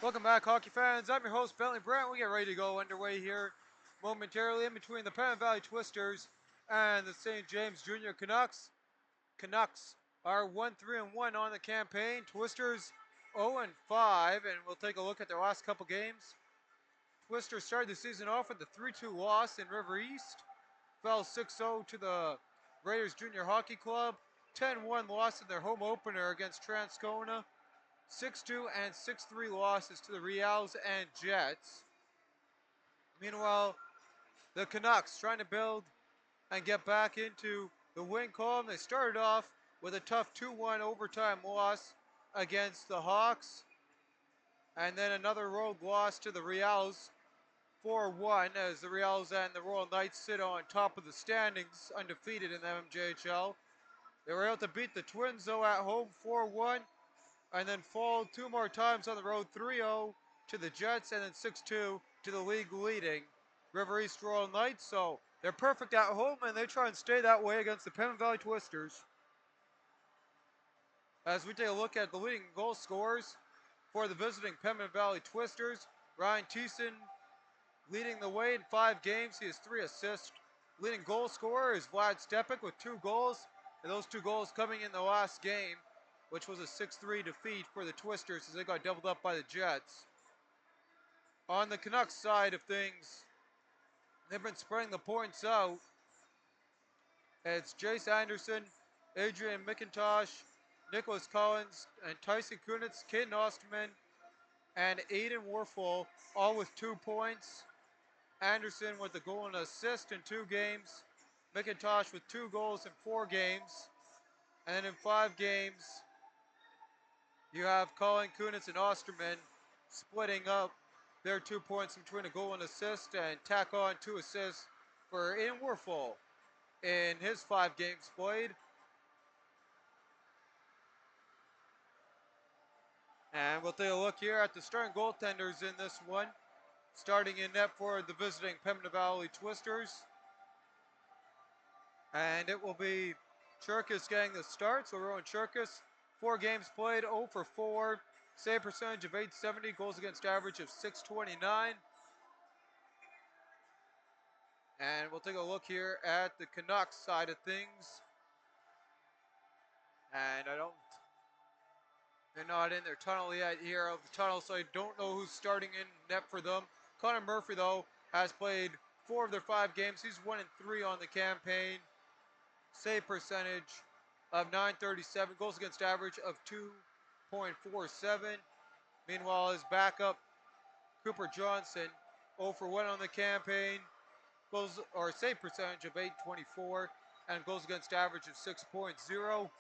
Welcome back, hockey fans. I'm your host, Bentley Brent. We get ready to go underway here momentarily in between the Pennant Valley Twisters and the St. James Junior Canucks. Canucks are 1-3-1 on the campaign. Twisters 0-5, and we'll take a look at their last couple games. Twisters started the season off with a 3-2 loss in River East. Fell 6-0 to the Raiders Junior Hockey Club. 10-1 loss in their home opener against Transcona. 6-2 and 6-3 losses to the Reals and Jets. Meanwhile, the Canucks trying to build and get back into the win column. They started off with a tough 2-1 overtime loss against the Hawks. And then another road loss to the Reals, 4-1, as the Reals and the Royal Knights sit on top of the standings, undefeated in the MJHL. They were able to beat the Twins, though, at home 4-1. And then fall two more times on the road, 3-0 to the Jets, and then 6-2 to the league leading River East Royal Knights. So they're perfect at home, and they try and stay that way against the Pennant Valley Twisters. As we take a look at the leading goal scorers for the visiting Pennant Valley Twisters, Ryan Thiessen leading the way in 5 games. He has 3 assists. Leading goal scorer is Vlad Stepik with 2 goals, and those 2 goals coming in the last game, which was a 6-3 defeat for the Twisters as they got doubled up by the Jets. On the Canucks side of things, they've been spreading the points out. It's Jace Anderson, Adrian McIntosh, Nicholas Collins, and Tyson Kunitz, Caden Osterman, and Aiden Warfel, all with 2 points. Anderson with a goal and assist in 2 games. McIntosh with 2 goals in 4 games. And then in 5 games, you have Colin Kunitz and Osterman splitting up their 2 points between a goal and assist, and tack on 2 assists for Aiden Warfel in his 5 games played. And we'll take a look here at the starting goaltenders in this one. Starting in net for the visiting Pembina Valley Twisters. And it will be Churkus getting the start. So Rowan Churkus, 4 games played, 0 for 4. Save percentage of .870, goals against average of .629. And we'll take a look here at the Canucks side of things. And they're not in their tunnel yet here of the tunnel, so I don't know who's starting in net for them. Connor Murphy, though, has played 4 of their 5 games. He's 1-3 on the campaign. Save percentage of .937, goals against average of .247. Meanwhile, his backup, Cooper Johnson, 0 for 1 on the campaign. Save percentage of .824 and goals against average of 6.0.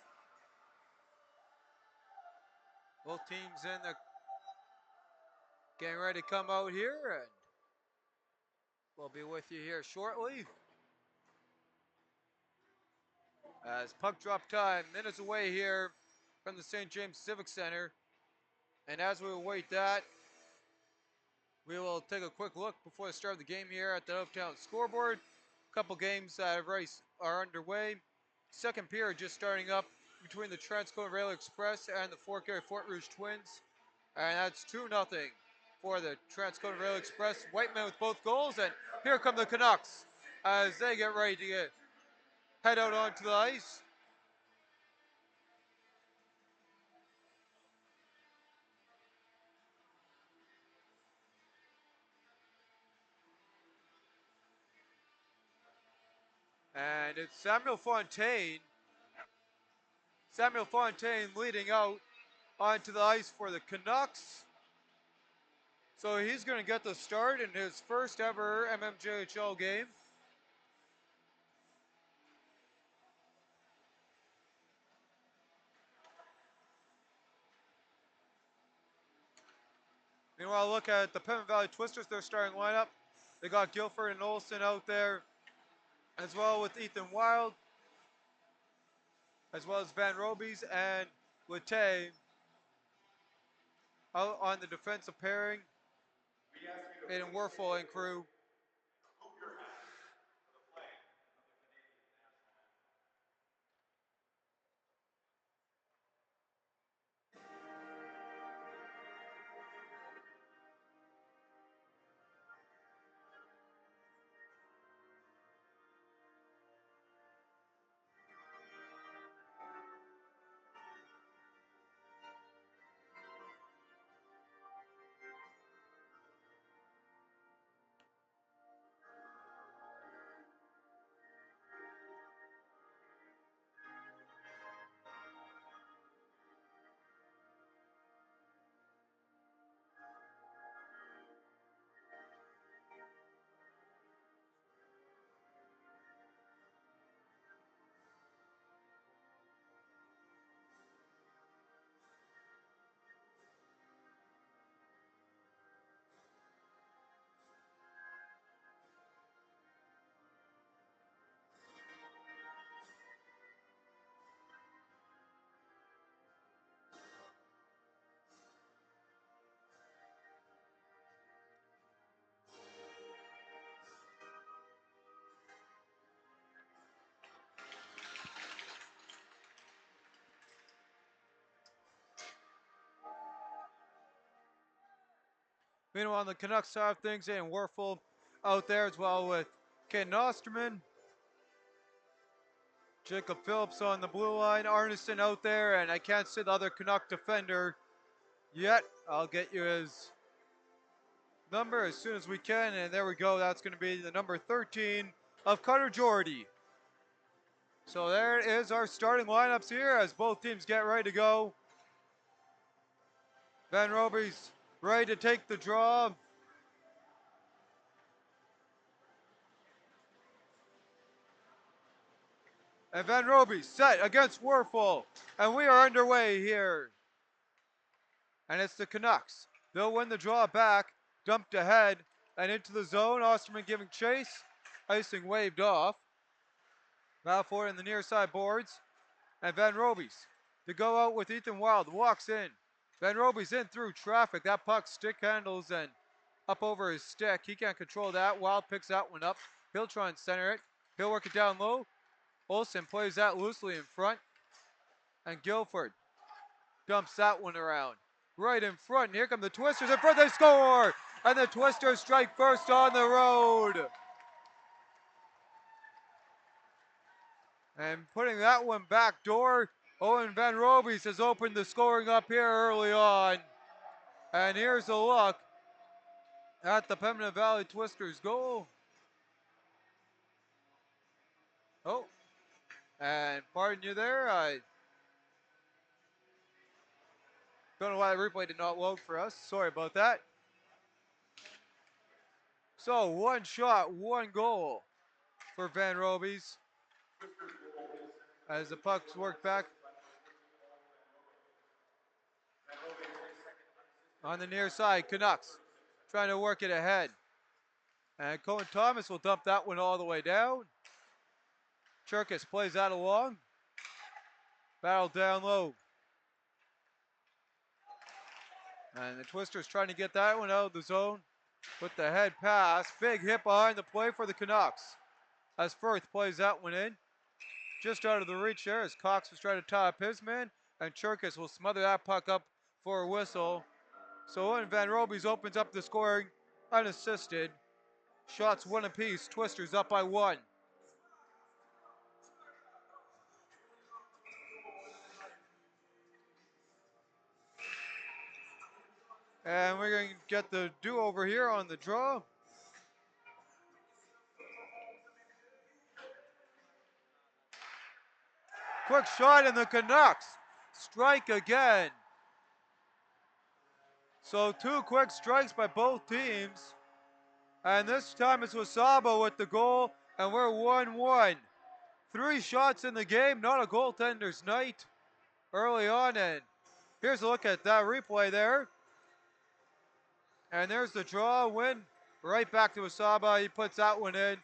Both teams in the getting ready to come out here, and we'll be with you here shortly. As puck drop time, minutes away here from the St. James Civic Center. And as we await that, we will take a quick look before the start of the game here at the Uptown scoreboard. A couple games that are underway. Second period just starting up between the Transcona Rail Express and the Fort Garry Fort Rouge Twins. And that's 2-0 for the Transcona Rail Express. Whiteman with both goals, and here come the Canucks as they get ready to head out onto the ice. And it's Samuel Fontaine. Samuel Fontaine leading out onto the ice for the Canucks. So he's going to get the start in his first ever MMJHL game. Meanwhile, look at the Pembina Valley Twisters, their starting lineup. They got Guilford and Olsen out there, as well with Ethan Wild, as well as Van Robies and Latte out on the defensive pairing. Aiden Warfel and crew. Meanwhile, on the Canucks side of things, and Werfel out there as well with Ken Osterman. Jacob Phillips on the blue line. Arneson out there, and I can't see the other Canuck defender yet. I'll get you his number as soon as we can, and there we go. That's going to be the number 13 of Cutter Jordy. So there is our starting lineups here as both teams get ready to go. Van Roby's ready to take the draw. And Van Roby set against Werfel. And we are underway here. And it's the Canucks. They'll win the draw back. Dumped ahead and into the zone. Osterman giving chase. Icing waved off. Balfour in the near side boards. And Van Roby's to go out with Ethan Wild. Walks in. Van Roby's in through traffic. That puck stick handles and up over his stick. He can't control that. Wild picks that one up. He'll try and center it. He'll work it down low. Olsen plays that loosely in front. And Guilford dumps that one around. Right in front. And here come the Twisters in front. They score! And the Twisters strike first on the road. And putting that one back door. Owen Van Roby's has opened the scoring up here early on. And here's a look at the Pembina Valley Twisters goal. Oh, and pardon you there. I don't know why the replay did not load for us. Sorry about that. So one shot, one goal for Van Roby's as the pucks work back on the near side. Canucks trying to work it ahead. And Cohen Thomas will dump that one all the way down. Cherkis plays that along. Battle down low. And the Twisters trying to get that one out of the zone with the head pass. Big hit behind the play for the Canucks as Firth plays that one in. Just out of the reach there as Cox was trying to tie up his man. And Cherkis will smother that puck up for a whistle. So Owen Van Roby's opens up the scoring unassisted. Shots one apiece. Twisters up by one. And we're going to get the do-over here on the draw. Quick shot and the Canucks strike again. So two quick strikes by both teams. And this time it's Wasaba with the goal, and we're 1-1. 3 shots in the game, not a goaltender's night early on. And here's a look at that replay there. And there's the draw win. Right back to Wasaba. He puts that one in.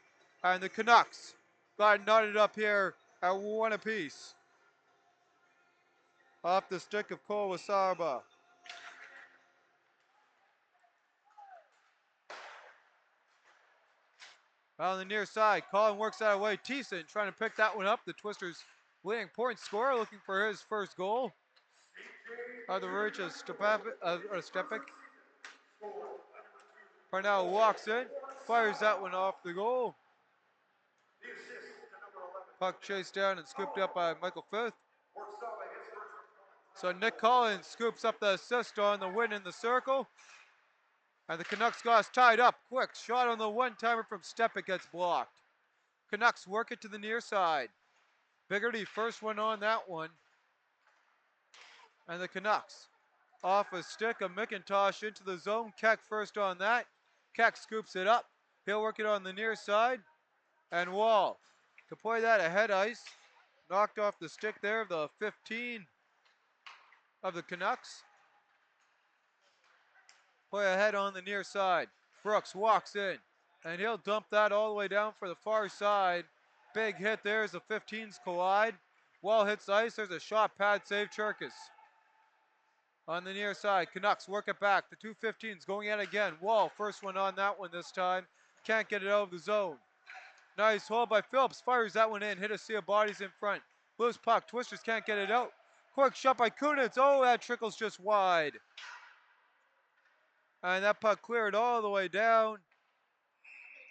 And the Canucks got knotted up here at one apiece. Off the stick of Cole Wasaba. On the near side, Colin works that away. Thiessen trying to pick that one up. The Twisters leading point scorer looking for his first goal. On the reach of Stepik. Parnell walks in, fires that one off the goal. Puck chased down and scooped up by Michael Firth. So Nick Collins scoops up the assist on the win in the circle. And the Canucks got us tied up. Quick shot on the one-timer from Stepik gets blocked. Canucks work it to the near side. Biggerty first one on that one. And the Canucks off a stick of McIntosh into the zone. Keck first on that. Keck scoops it up. He'll work it on the near side. And Wall to play that ahead ice. Knocked off the stick there of the 15 of the Canucks. Play ahead on the near side. Brooks walks in. And he'll dump that all the way down for the far side. Big hit there as the 15s collide. Wall hits ice. There's a shot pad save. Cherkis on the near side. Canucks work it back. The two 15s going at it again. Wall, first one on that one this time. Can't get it out of the zone. Nice hold by Phillips. Fires that one in. Hit a sea of bodies in front. Loose puck. Twisters can't get it out. Quick shot by Kunitz. Oh, that trickles just wide. And that puck cleared all the way down.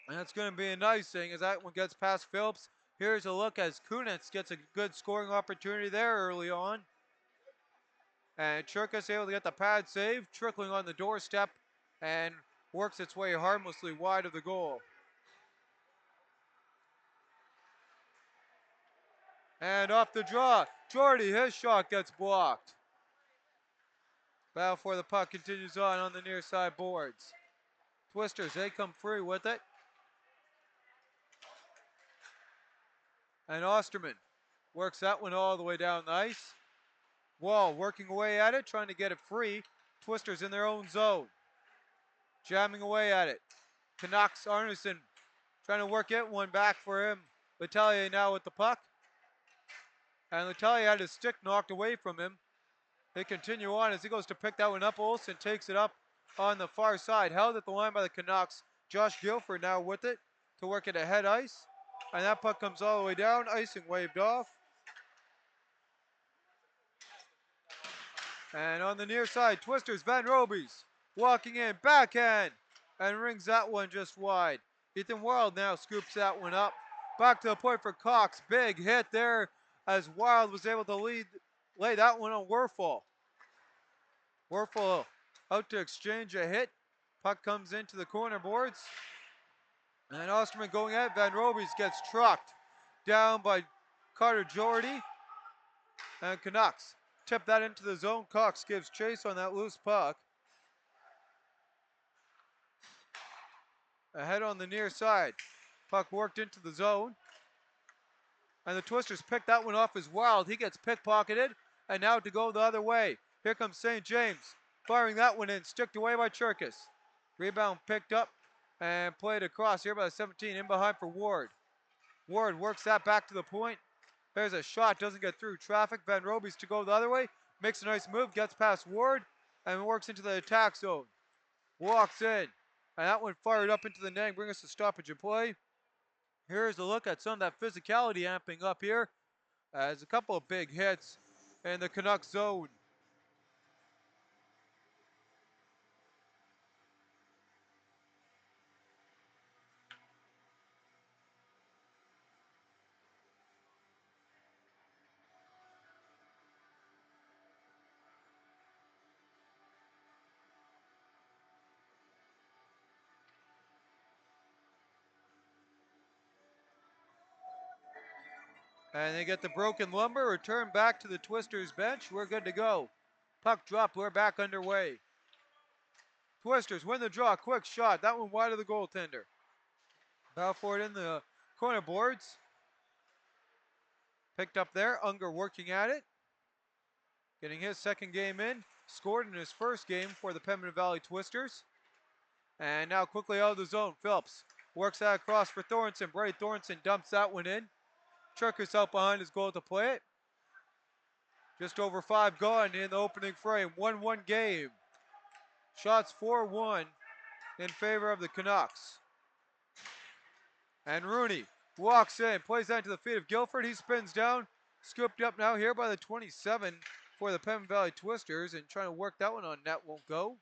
And that's going to be a nice thing as that one gets past Phillips. Here's a look as Kunitz gets a good scoring opportunity there early on. And Churkus able to get the pad save, trickling on the doorstep and works its way harmlessly wide of the goal. And off the draw, Jordy, his shot gets blocked. Battle for the puck continues on the near side boards. Twisters, they come free with it. And Osterman works that one all the way down the ice. Wall working away at it, trying to get it free. Twisters in their own zone. Jamming away at it. Canucks, Arneson trying to work it, one back for him. Letelier now with the puck. And Letelier had his stick knocked away from him. They continue on as he goes to pick that one up. Olsen takes it up on the far side. Held at the line by the Canucks. Josh Guilford now with it to work it ahead ice. And that puck comes all the way down. Icing waved off. And on the near side, Twisters, Van Robies walking in, backhand, and rings that one just wide. Ethan Wild now scoops that one up. Back to the point for Cox. Big hit there as Wild was able to lay that one on Werfel. Werfel out to exchange a hit. Puck comes into the corner boards. And Osterman going at it. Van Robies gets trucked down by Carter Jordy. And Canucks tip that into the zone. Cox gives chase on that loose puck. Ahead on the near side. Puck worked into the zone. And the Twisters pick that one off as Wild. He gets pickpocketed. And now to go the other way. Here comes St. James. Firing that one in. Sticked away by Churkus. Rebound picked up and played across here by the 17. In behind for Ward. Ward works that back to the point. There's a shot. Doesn't get through traffic. Van Robies to go the other way. Makes a nice move. Gets past Ward. And works into the attack zone. Walks in. And that one fired up into the net. Bring us a stoppage of play. Here's a look at some of that physicality amping up here. As a couple of big hits in the Canucks zone. And they get the broken lumber, return back to the Twisters bench. We're good to go. Puck dropped, we're back underway. Twisters win the draw, quick shot. That one wide of the goaltender. Battle for it in the corner boards. Picked up there, Unger working at it. Getting his second game in. Scored in his first game for the Pembina Valley Twisters. And now quickly out of the zone, Phillips works that across for Thornton. Brady Thornton dumps that one in. Churkus out behind his goal to play it. Just over 5 gone in the opening frame. 1-1 game. Shots 4-1 in favor of the Canucks. And Rooney walks in, plays that to the feet of Guilford. He spins down, scooped up now here by the 27 for the Pembina Valley Twisters, and trying to work that one on net won't go.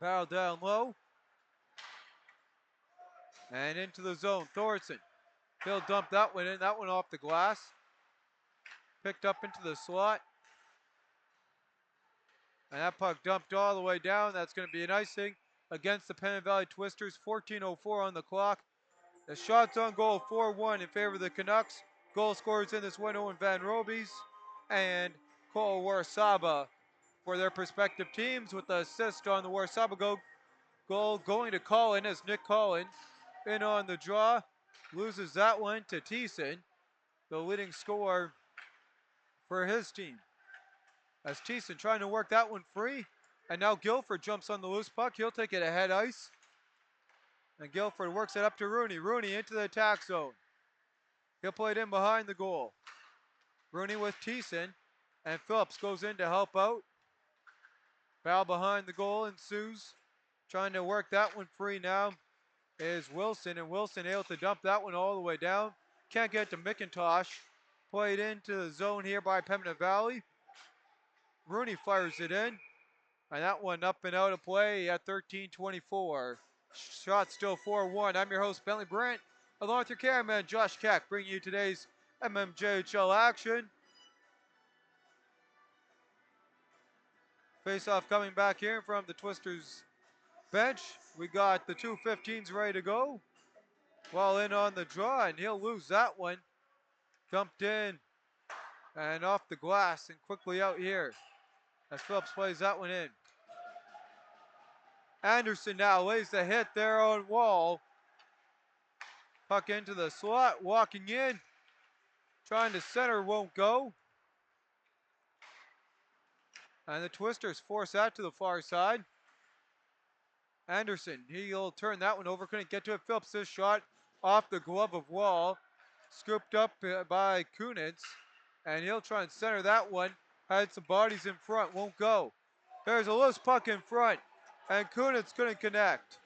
Barrel down low. And into the zone, Thorson. He'll dump that one in, that one off the glass. Picked up into the slot. And that puck dumped all the way down. That's going to be an icing against the Pembina Valley Twisters. 14:04 on the clock. The shots on goal, 4-1 in favor of the Canucks. Goal scorers in this one, Owen Van Robies and Cole Warsaba for their respective teams, with the assist on the Warsaba goal going to Collin as Nick Collin in on the draw. Loses that one to Thiessen, the leading scorer for his team. As Thiessen trying to work that one free. And now Guilford jumps on the loose puck. He'll take it ahead ice. And Guilford works it up to Rooney. Rooney into the attack zone. He'll play it in behind the goal. Rooney with Thiessen. And Phillips goes in to help out. Foul behind the goal ensues. Trying to work that one free now is Wilson. And Wilson able to dump that one all the way down. Can't get to McIntosh. Played into the zone here by Pembina Valley. Rooney fires it in. And that one up and out of play at 13:24. Shot still 4-1. I'm your host, Bentley Brent, along with your cameraman, Josh Keck, bringing you today's MMJHL action. Face-off coming back here from the Twisters bench. We got the two 15s ready to go. Well in on the draw, and he'll lose that one. Dumped in and off the glass and quickly out here as Phillips plays that one in. Anderson now lays the hit there on Wall. Puck into the slot, walking in. Trying to center, won't go. And the Twisters force that to the far side. Anderson, he'll turn that one over. Couldn't get to it. Phillips, this shot off the glove of Wall. Scooped up by Kunitz. And he'll try and center that one. Had some bodies in front, won't go. There's a loose puck in front. And Kunitz couldn't connect.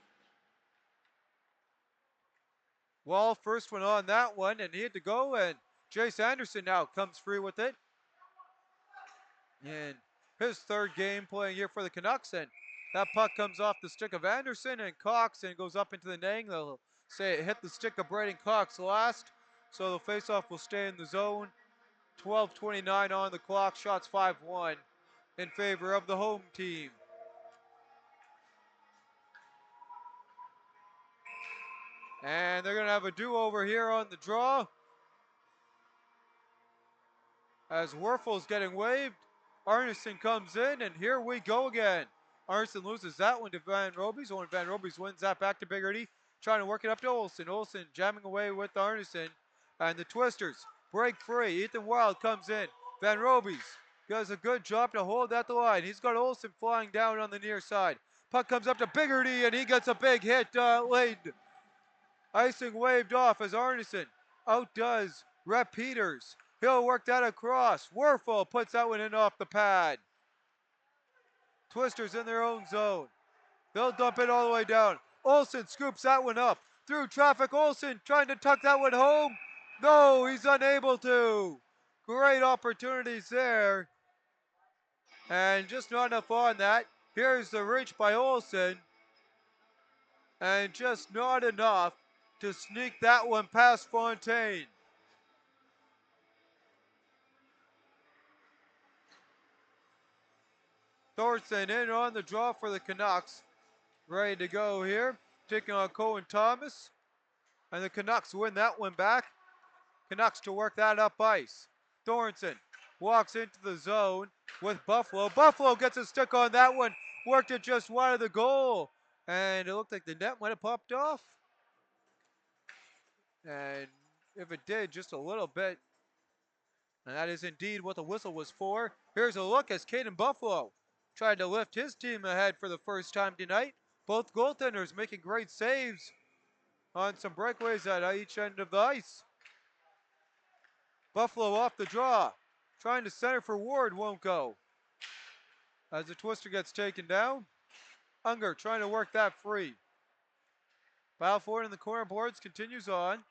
Wall, first one on that one, and he had to go. And Jace Anderson now comes free with it. And his third game playing here for the Canucks, and that puck comes off the stick of Anderson and Cox and goes up into the netting. They'll say it hit the stick of Braden Cox last, so the faceoff will stay in the zone. 12:29 on the clock, shots 5-1 in favor of the home team. And they're gonna have a do-over here on the draw as Werfel's getting waved. Arneson comes in, and here we go again. Arneson loses that one to Van Robies. Owen Van Robies wins that back to Biggerty. Trying to work it up to Olsen. Olsen jamming away with Arneson. And the Twisters break free. Ethan Wild comes in. Van Robies does a good job to hold at the line. He's got Olsen flying down on the near side. Puck comes up to Biggerty, and he gets a big hit laid. Icing waved off as Arneson outdoes Rep Peters. He'll work that across. Werfel puts that one in off the pad. Twisters in their own zone. They'll dump it all the way down. Olsen scoops that one up. Through traffic, Olsen trying to tuck that one home. No, he's unable to. Great opportunities there. And just not enough on that. Here's the reach by Olsen. And just not enough to sneak that one past Fontaine. Thorson in on the draw for the Canucks. Ready to go here. Taking on Cohen Thomas. And the Canucks win that one back. Canucks to work that up ice. Thornton walks into the zone with Buffalo. Buffalo gets a stick on that one. Worked it just wide of the goal. And it looked like the net might have popped off. And if it did, just a little bit. And that is indeed what the whistle was for. Here's a look as Caden Buffalo tried to lift his team ahead for the first time tonight. Both goaltenders making great saves on some breakaways at each end of the ice. Buffalo off the draw. Trying to center for Ward, won't go. As the Twister gets taken down. Unger trying to work that free. Battle for it in the corner boards continues on.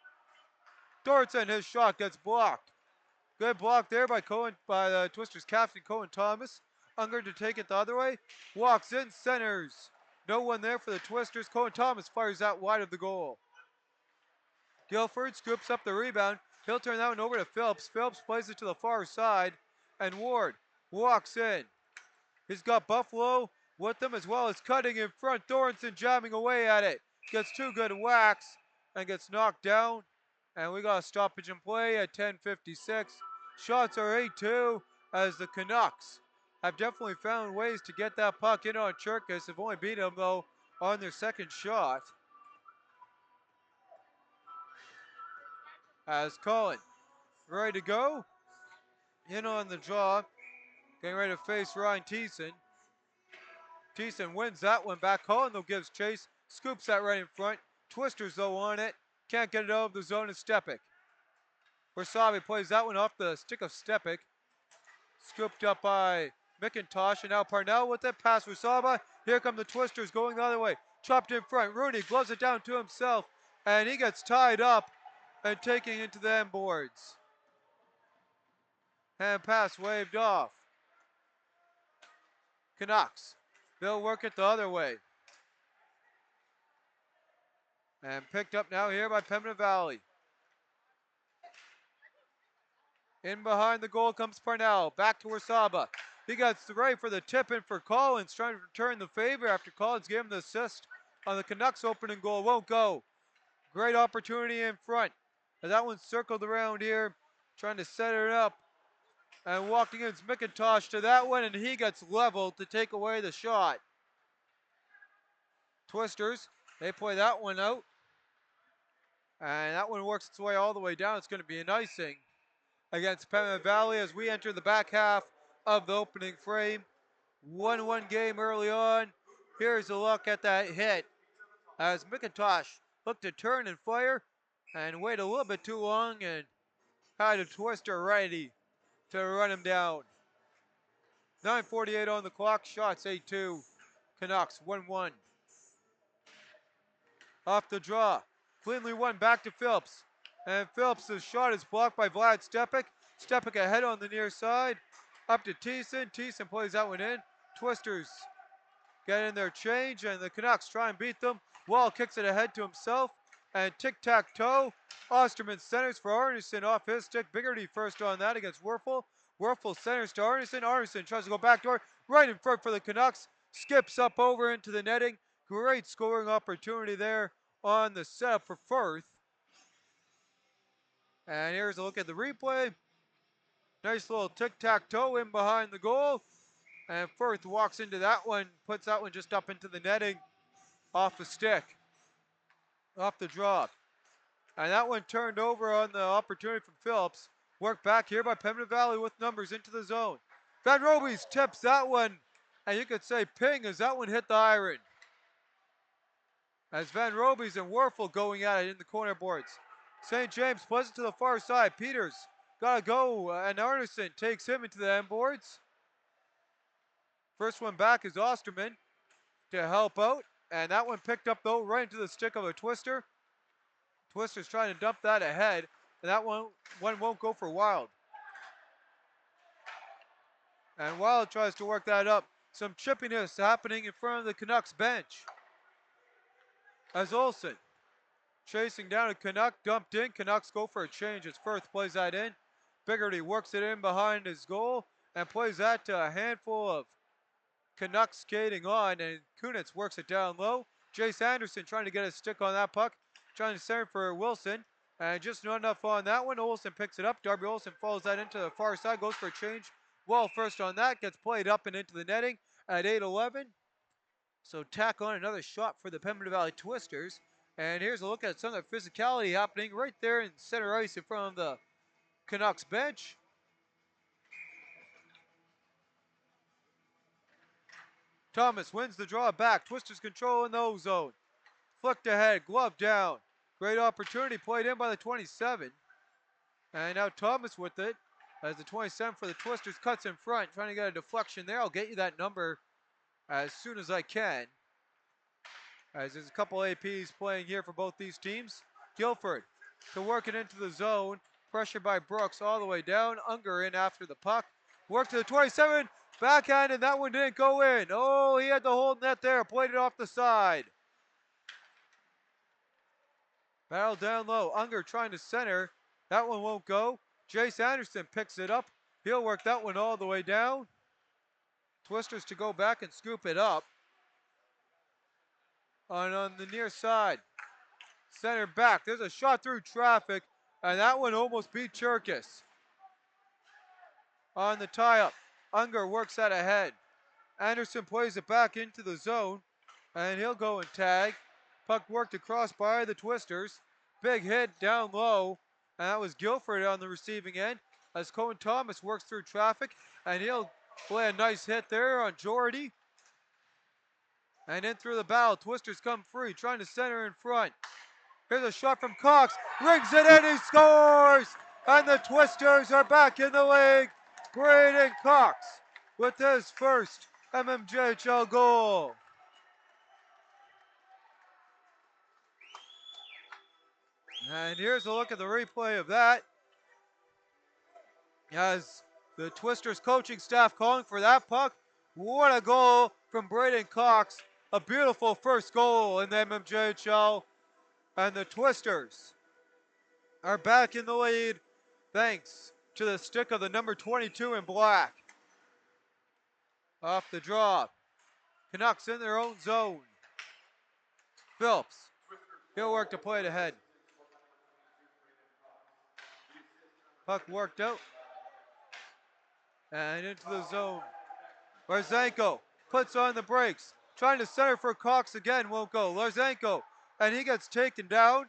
Thornton, his shot gets blocked. Good block there by the Twisters captain Cohen Thomas. Unger to take it the other way. Walks in, centers. No one there for the Twisters. Cohen Thomas fires out wide of the goal. Guilford scoops up the rebound. He'll turn that one over to Phillips. Phillips plays it to the far side. And Ward walks in. He's got Buffalo with them as well as cutting in front. Thornton jamming away at it. Gets two good whacks and gets knocked down. And we got a stoppage in play at 10:56. Shots are 8-2 as the Canucks have definitely found ways to get that puck in on Cherkis. Have only beat them though on their second shot. As Cullen ready to go. In on the draw. Getting ready to face Ryan Thiessen. Thiessen wins that one back. Cullen though gives chase. Scoops that right in front. Twisters though on it. Can't get it out of the zone of Stepik. Wasabi plays that one off the stick of Stepik. Scooped up by McIntosh, and now Parnell with it. Pass Wasaba. Here come the Twisters going the other way. Chopped in front. Rooney gloves it down to himself, and he gets tied up and taking into the end boards. Hand pass waved off. Canucks. They'll work it the other way. And picked up now here by Pembina Valley. In behind the goal comes Parnell. Back to Warsaba. He gets ready for the tip in for Collins, trying to return the favor after Collins gave him the assist on the Canucks opening goal. Won't go. Great opportunity in front. And that one circled around here, trying to set it up. And walking in McIntosh to that one, and he gets leveled to take away the shot. Twisters, they play that one out. And that one works its way all the way down. It's going to be an icing against Pembina Valley as we enter the back half of the opening frame. 1-1 game early on. Here's a look at that hit as McIntosh looked to turn and fire and wait a little bit too long and had a Twister ready to run him down. 9:48 on the clock. Shots 8-2. Canucks 1-1. Off the draw. Cleanly won back to Phillips. And Phillips' shot is blocked by Vlad Stepik. Stepik ahead on the near side. Up to Thiessen. Thiessen plays that one in. Twisters get in their change, and the Canucks try and beat them. Wall kicks it ahead to himself. And tic-tac-toe. Osterman centers for Arneson off his stick. Biggerty first on that against Werfel. Werfel centers to Arneson. Arneson tries to go backdoor. Right in front for the Canucks. Skips up over into the netting. Great scoring opportunity there on the setup for Firth. And here's a look at the replay. Nice little tic-tac-toe in behind the goal. And Firth walks into that one, puts that one just up into the netting off the stick, off the draw. And that one turned over on the opportunity from Phillips. Worked back here by Pembina Valley with numbers into the zone. Van Robies tips that one, and you could say ping as that one hit the iron. As Van Robies and Werfel going at it in the corner boards. St. James plays it to the far side. Peters gotta go, and Arneson takes him into the end boards. First one back is Osterman to help out, and that one picked up though right into the stick of a Twister. Twister's trying to dump that ahead, and that one won't go for Wild. And Wild tries to work that up. Some chippiness happening in front of the Canucks bench. As Olsen chasing down a Canuck, dumped in. Canucks go for a change as Firth plays that in. Biggerty works it in behind his goal and plays that to a handful of Canucks skating on, and Kunitz works it down low. Jace Anderson trying to get a stick on that puck, trying to center for Wilson, and just not enough on that one. Olsen picks it up. Darby Olsen follows that into the far side, goes for a change. Wall first on that, gets played up and into the netting at 8-11. So tack on another shot for the Pembina Valley Twisters. And here's a look at some of the physicality happening right there in center ice in front of the Canucks bench. Thomas wins the draw back. Twisters control in the O-zone. Flicked ahead, glove down. Great opportunity played in by the 27. And now Thomas with it as the 27 for the Twisters cuts in front, trying to get a deflection there. I'll get you that number as soon as I can. As there's a couple APs playing here for both these teams. Guilford to work it into the zone. Pressure by Brooks all the way down. Unger in after the puck. Work to the 27. Backhand, and that one didn't go in. Oh, he had the whole net there. Played it off the side. Battle down low. Unger trying to center. That one won't go. Jace Anderson picks it up. He'll work that one all the way down. Twisters to go back and scoop it up. On the near side. Center back. There's a shot through traffic, and that one almost beat Cherkis. On the tie-up. Unger works that ahead. Anderson plays it back into the zone, and he'll go and tag. Puck worked across by the Twisters. Big hit down low, and that was Guilford on the receiving end as Cohen Thomas works through traffic, and he'll play a nice hit there on Jordy. And in through the battle, Twisters come free, trying to center in front. Here's a shot from Cox, rings it in, he scores! And the Twisters are back in the league. Braden Cox with his first MMJHL goal. And here's a look at the replay of that. As the Twisters coaching staff calling for that puck What a goal from Braden Cox. A beautiful first goal in the MMJHL. And the Twisters are back in the lead thanks to the stick of the number 22 in black. Off the draw. Canucks in their own zone. Phillips. He'll work to play it ahead. Puck worked out. And into the zone. Larzenko puts on the brakes. Trying to center for Cox again. Won't go. Larzenko. And he gets taken down.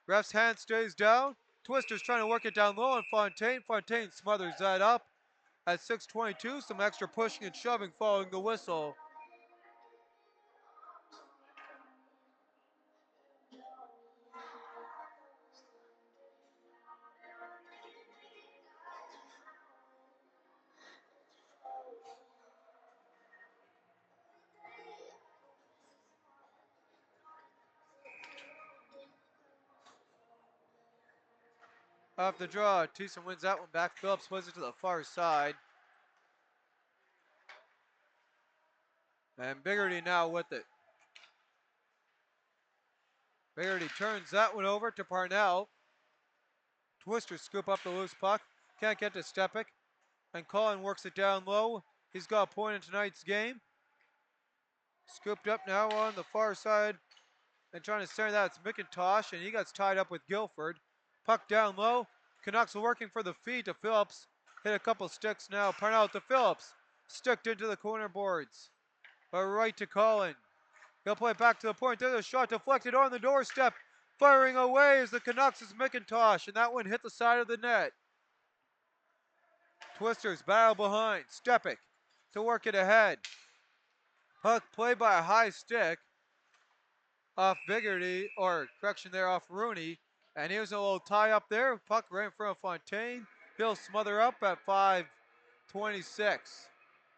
Ref's hand stays down. Twisters trying to work it down low on Fontaine. Fontaine smothers that up. At 6:22, some extra pushing and shoving following the whistle. Off the draw, Thiessen wins that one back. Phillips plays it to the far side. And Biggerty now with it. Biggerty turns that one over to Parnell. Twisters scoop up the loose puck. Can't get to Stepik. And Colin works it down low. He's got a point in tonight's game. Scooped up now on the far side. And trying to center that, it's McIntosh. And he gets tied up with Guilford. Puck down low. Canucks working for the feed to Phillips. Hit a couple sticks now. Parnell to Phillips. Sticked into the corner boards. But right to Colin. He'll play it back to the point. There's a shot deflected on the doorstep. Firing away as the Canucks is McIntosh. And that one hit the side of the net. Twisters battle behind. Stepik to work it ahead. Puck played by a high stick. Off Biggerty, or correction there, off Rooney. And here's a little tie up there. Puck right in front of Fontaine. He'll smother up at 5:26.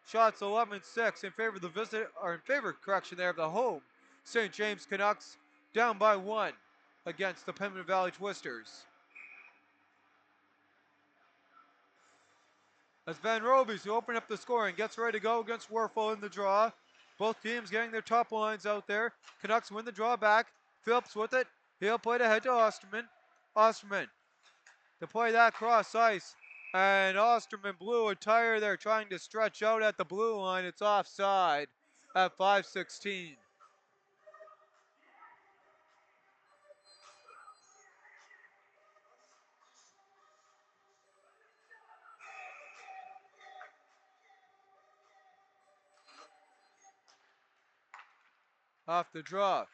Shots 11-6 in favor of the visit, or in favor, correction there, of the home St. James Canucks, down by 1 against the Pembina Valley Twisters. As Van Robies, who opened up the scoring, gets ready to go against Werfel in the draw. Both teams getting their top lines out there. Canucks win the draw back. Phillips with it. He'll play it ahead to Osterman. Osterman to play that cross ice. And Osterman blew a tire there trying to stretch out at the blue line. It's offside at 5:16. Off the draw.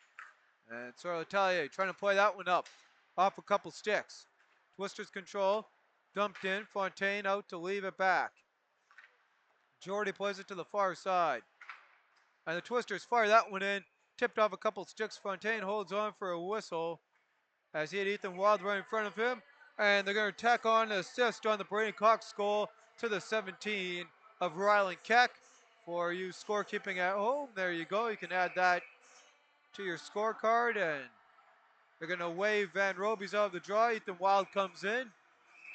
And Sorletalier trying to play that one up. Off a couple sticks. Twisters control. Dumped in. Fontaine out to leave it back. Jordy plays it to the far side. And the Twisters fire that one in. Tipped off a couple sticks. Fontaine holds on for a whistle as he had Ethan Wild right in front of him. And they're going to tack on an assist on the Braden Cox goal to the 17 of Ryland Keck. For you scorekeeping at home, there you go. You can add that to your scorecard. And they're going to wave Van Robies out of the draw. Ethan Wild comes in.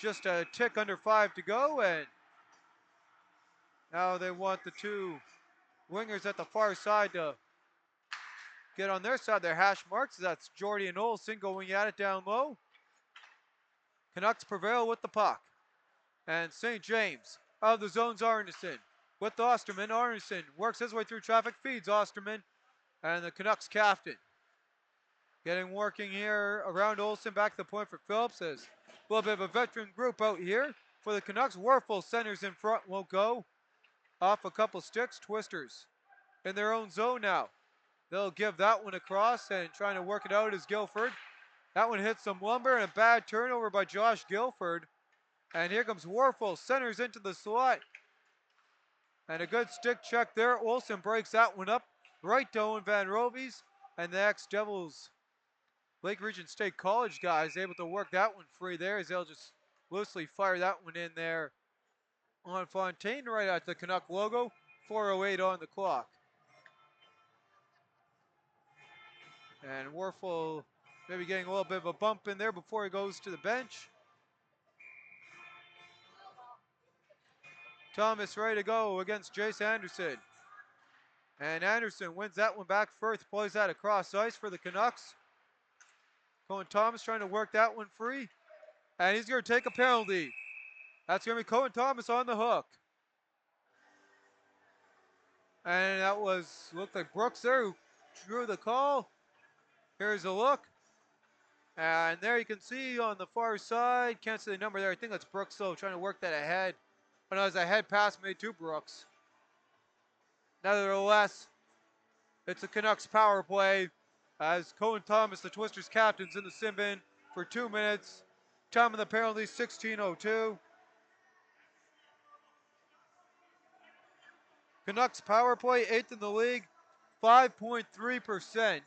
Just a tick under 5 to go. And now they want the two wingers at the far side to get on their side, their hash marks. That's Jordy and Olsen going at it down low. Canucks prevail with the puck. And St. James out of the zone's Arneson with Osterman. Arneson works his way through traffic, feeds Osterman, and the Canucks captain getting working here around Olsen, back to the point for Phillips. As a little bit of a veteran group out here for the Canucks. Werfel centers in front, won't go. Off a couple sticks. Twisters in their own zone now. They'll give that one across, and trying to work it out is Guilford. That one hits some lumber, and a bad turnover by Josh Guilford. And here comes Werfel, centers into the slot. And a good stick check there. Olsen breaks that one up right to Owen Van Robies. And the ex-Devils Lake Region State College guys able to work that one free there, as they'll just loosely fire that one in there on Fontaine right at the Canuck logo. 4:08 on the clock. And Werfel maybe getting a little bit of a bump in there before he goes to the bench. Thomas ready to go against Jace Anderson. And Anderson wins that one back first, plays that across ice for the Canucks. Cohen Thomas trying to work that one free. And he's going to take a penalty. That's going to be Cohen Thomas on the hook. And that looked like Brooks there who drew the call. Here's a look. And there you can see on the far side, can't see the number there. I think that's Brooks though, trying to work that ahead. But no, it was a head pass made to Brooks. Nevertheless, it's a Canucks power play as Cohen Thomas, the Twisters captain's in the sim bin for 2 minutes. Time of the penalty, 16:02. Canucks power play, 8th in the league, 5.3%.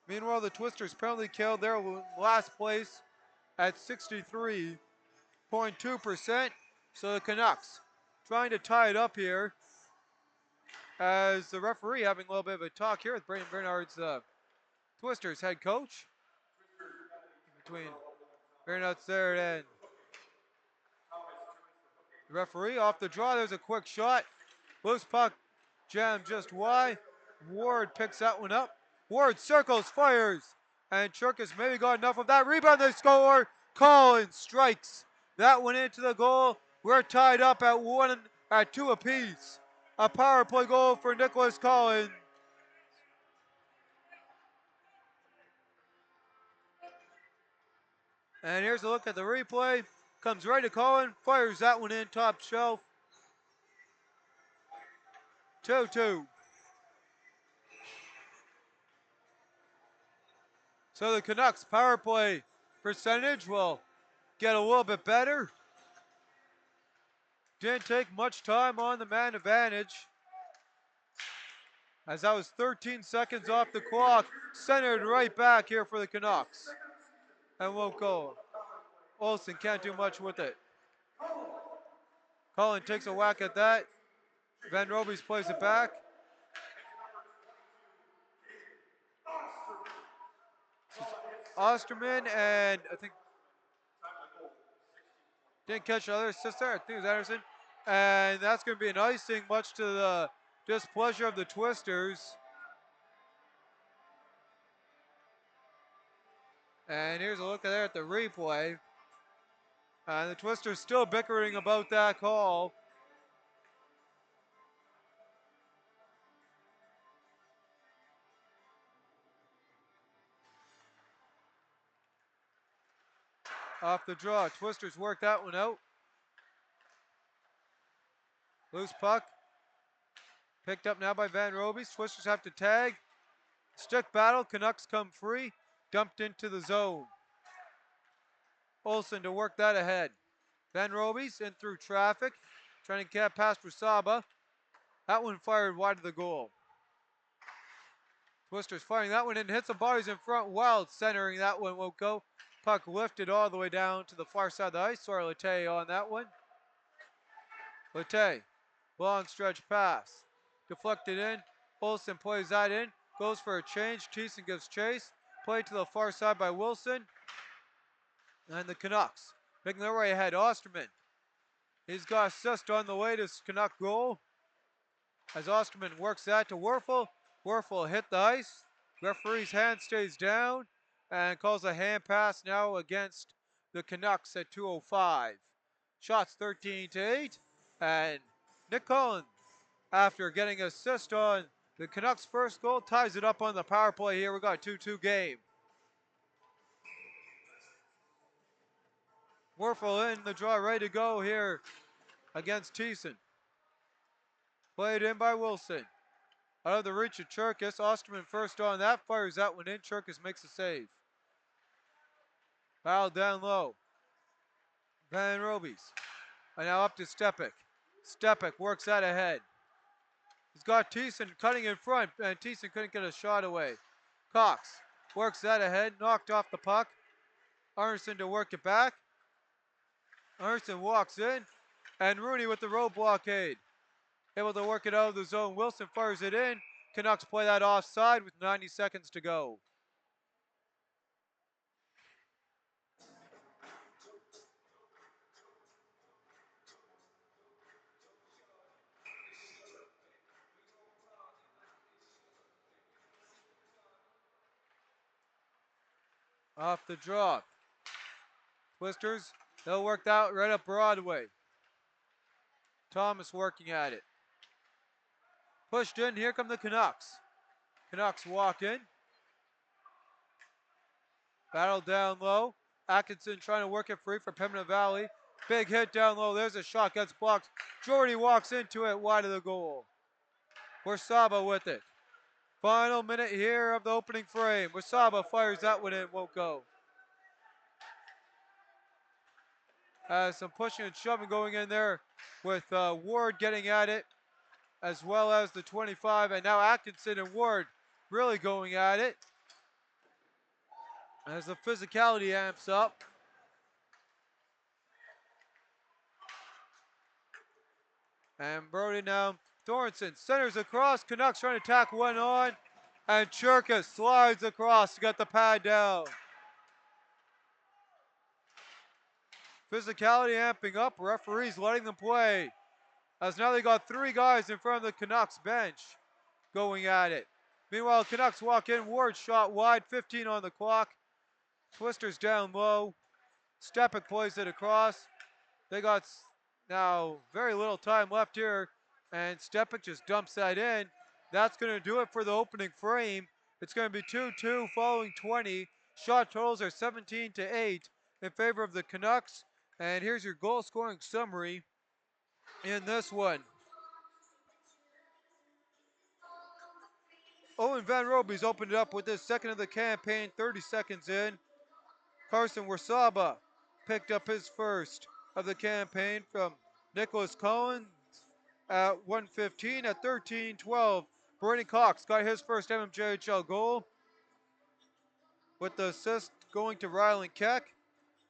Meanwhile, the Twisters penalty kill, they're in last place at 63.2%. So the Canucks trying to tie it up here as the referee having a little bit of a talk here with Brayden Bernard's Twisters head coach. Between Bernard's there and the referee off the draw. There's a quick shot. Loose puck jammed just wide. Ward picks that one up. Ward circles, fires. And Churk has maybe got enough of that. Rebound, they score. Collins strikes that one into the goal. We're tied up at 2 apiece. A power play goal for Nicholas Collins. And here's a look at the replay. Comes right to Collins, fires that one in top shelf. 2-2. So the Canucks power play percentage will get a little bit better. Didn't take much time on the man advantage, as that was 13 seconds off the clock. Centered right back here for the Canucks. And won't go. Olsen can't do much with it. Cullen takes a whack at that. Van Robies plays it back. Osterman and I think didn't catch the other assist there. I think it was Anderson. And that's going to be an icing, much to the displeasure of the Twisters. And here's a look there at the replay. And the Twisters still bickering about that call. Off the draw, Twisters work that one out. Loose puck. Picked up now by Van Robies. Twisters have to tag. Stick battle, Canucks come free. Dumped into the zone. Olsen to work that ahead. Van Robies in through traffic. Trying to get past Rusaba. That one fired wide of the goal. Twisters firing that one in. Hits the bodies in front. Wild centering that one won't go. Puck lifted all the way down to the far side of the ice. Sorry, Lete on that one. Lete, long stretch pass. Deflected in. Olsen plays that in. Goes for a change. Thiessen gives chase. Play to the far side by Wilson. And the Canucks making their way ahead. Osterman. He's got assist on the way to Canuck goal. As Osterman works that to Werfel. Werfel hit the ice. Referee's hand stays down and calls a hand pass now against the Canucks at 2:05. Shots 13-8. And Nick Collins, after getting assist on the Canucks' first goal, ties it up on the power play here. We got a 2-2 game. Werfel in the draw, ready to go here against Thiessen. Played in by Wilson. Out of the reach of Cherkis. Osterman first on that. Fires that one in. Cherkis makes a save. Foul down low. Van Robies. And now up to Stepik. Stepik works that ahead. He's got Thiessen cutting in front. And Thiessen couldn't get a shot away. Cox works that ahead. Knocked off the puck. Arneson to work it back. Arneson walks in. And Rooney with the road blockade. Able to work it out of the zone. Wilson fires it in. Canucks play that offside with 90 seconds to go. Off the draw. Twisters, they'll work that right up Broadway. Thomas working at it. Pushed in, here come the Canucks. Canucks walk in. Battle down low. Atkinson trying to work it free for Pembina Valley. Big hit down low. There's a shot, gets blocked. Jordy walks into it wide of the goal. Warsaba with it. Final minute here of the opening frame. Warsaba fires that one in, won't go. Some pushing and shoving going in there with Ward getting at it, as well as the 25, and now Atkinson and Ward really going at it as the physicality amps up. And Brody now, Thornton centers across, Canucks trying to tack one on, and Churka slides across to get the pad down. Physicality amping up, referees letting them play, as now they got 3 guys in front of the Canucks bench going at it. Meanwhile, Canucks walk in, Ward shot wide, 15 on the clock. Twisters down low. Stepic plays it across. They got now very little time left here, and Stepic just dumps that in. That's going to do it for the opening frame. It's going to be 2-2 following 20. Shot totals are 17-8 in favor of the Canucks. And here's your goal scoring summary in this one. Owen Van Roby's opened it up with his second of the campaign, 30 seconds in. Carson Warsaba picked up his first of the campaign from Nicholas Collins at 1:15 at 13:12. Brady Cox got his first MMJHL goal with the assist going to Rylan Keck.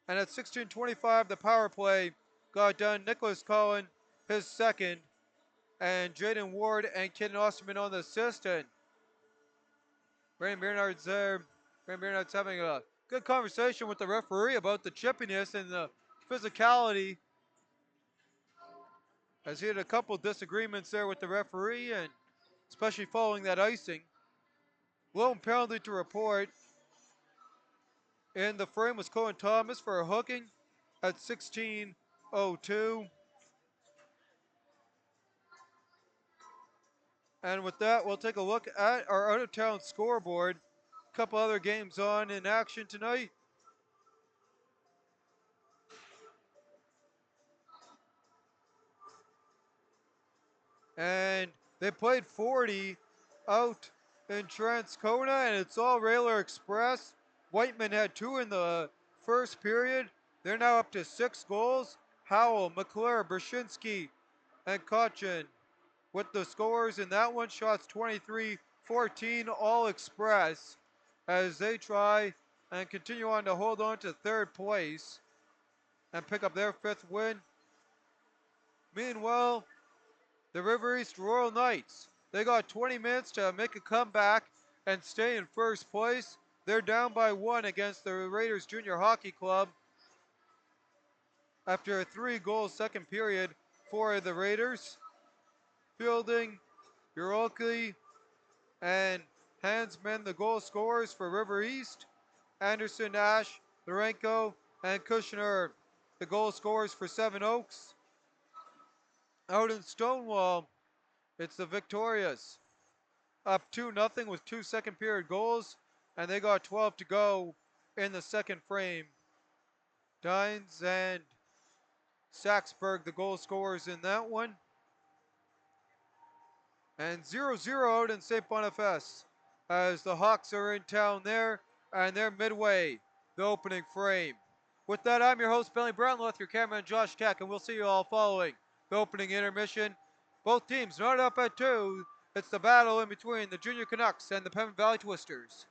And at 16:25, the power play got done. Nicholas Collins, his second, and Jaden Ward and Caden Osterman on the assist. And Brandon Bernard's there. Brandon Bernard's having a good conversation with the referee about the chippiness and the physicality, as he had a couple disagreements there with the referee, and especially following that icing. Lone penalty to report in the frame was Cohen Thomas for a hooking at 16:02. And with that, we'll take a look at our out-of-town scoreboard. A couple other games on in action tonight. And they played 40 out in Transcona, and it's all Railer Express. Whiteman had 2 in the first period. They're now up to 6 goals. Howell, McClure, Brzezinski, and Kotchin with the scores in that one. Shots 23-14, all Express, as they try and continue on to hold on to 3rd place and pick up their 5th win. Meanwhile, the River East Royal Knights, they got 20 minutes to make a comeback and stay in 1st place. They're down by 1 against the Raiders Junior Hockey Club after a 3-goal second period for the Raiders. Fielding, Uroki, and Hansman, the goal scorers for River East. Anderson, Ash, Lorenko, and Kushner, the goal scorers for Seven Oaks. Out in Stonewall, it's the Victorias, up 2-0 with 2 second period goals, and they got 12 to go in the second frame. Dines and Saxberg, the goal scorers in that one. And 0-0 out in St. Boniface, as the Hawks are in town there, and they're midway the opening frame. With that, I'm your host, Bentley Brown, with your cameraman, Josh Tech, and we'll see you all following the opening intermission. Both teams not up at 2. It's the battle in between the Junior Canucks and the Pembina Valley Twisters.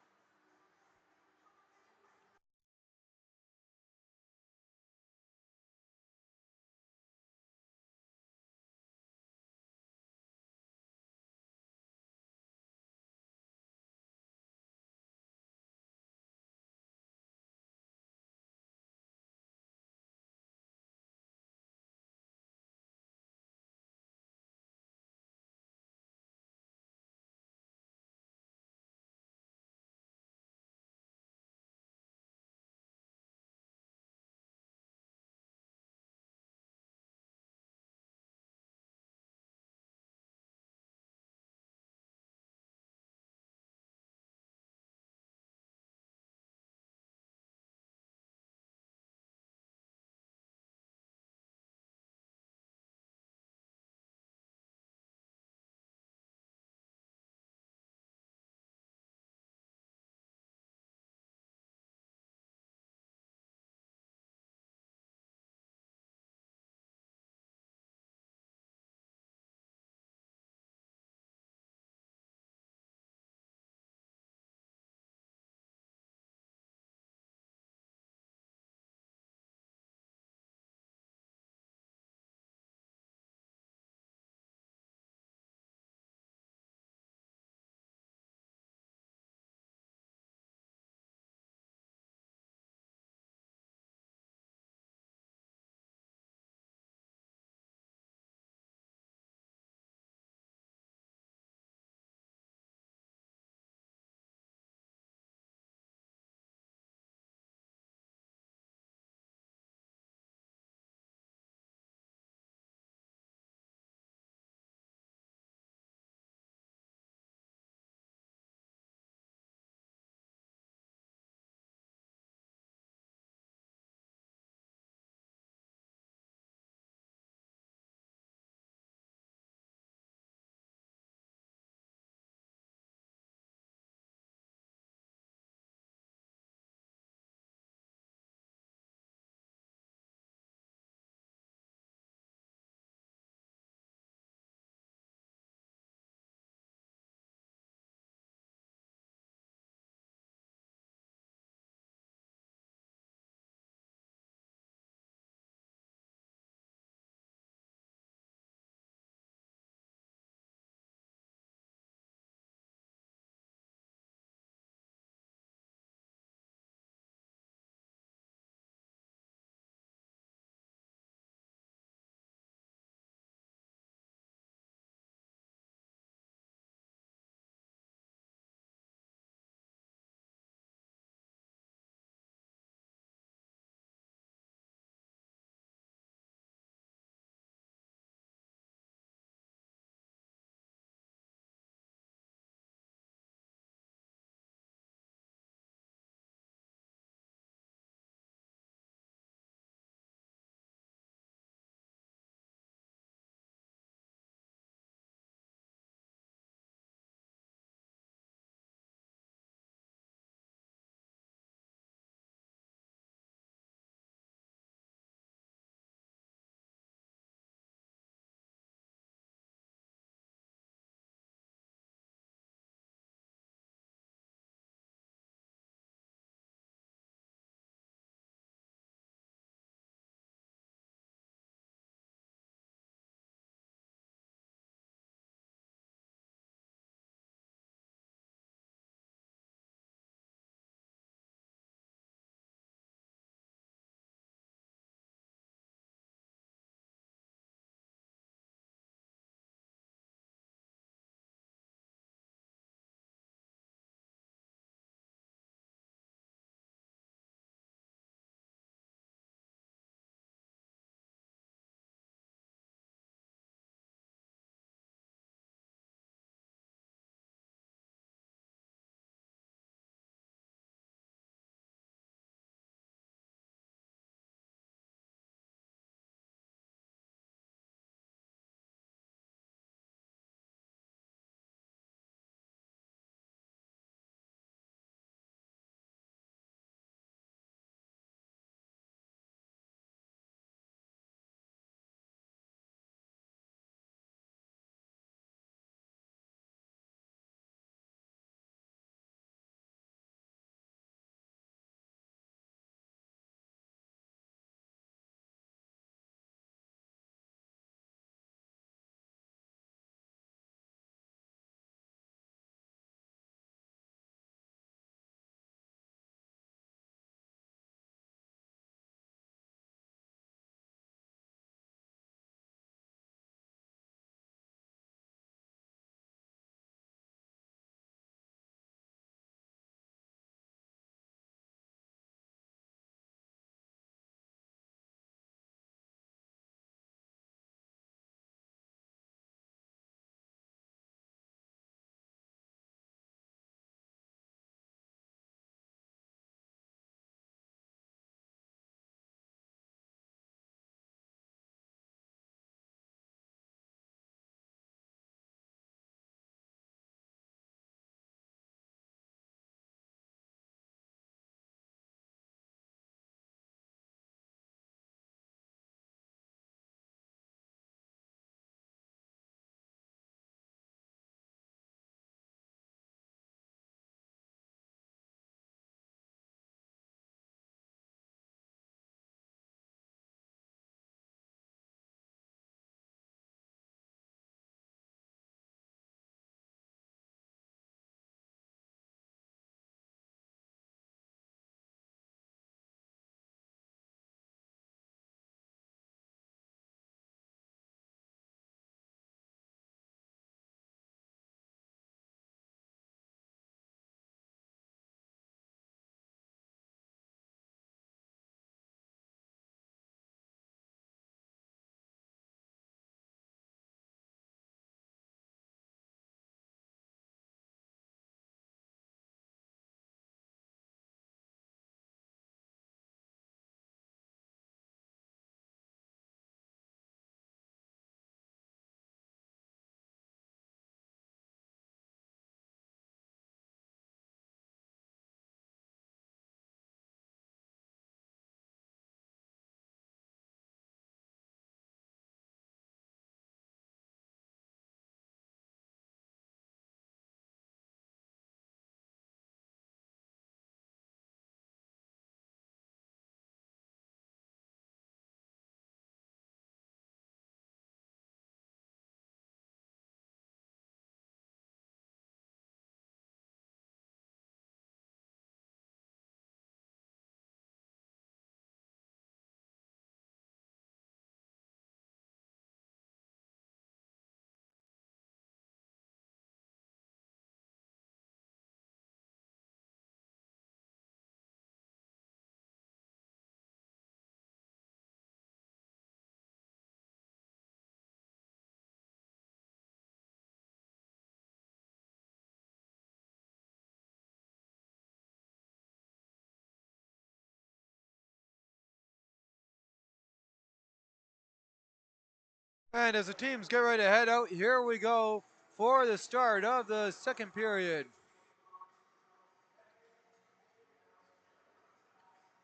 And as the teams get ready to head out, here we go for the start of the second period.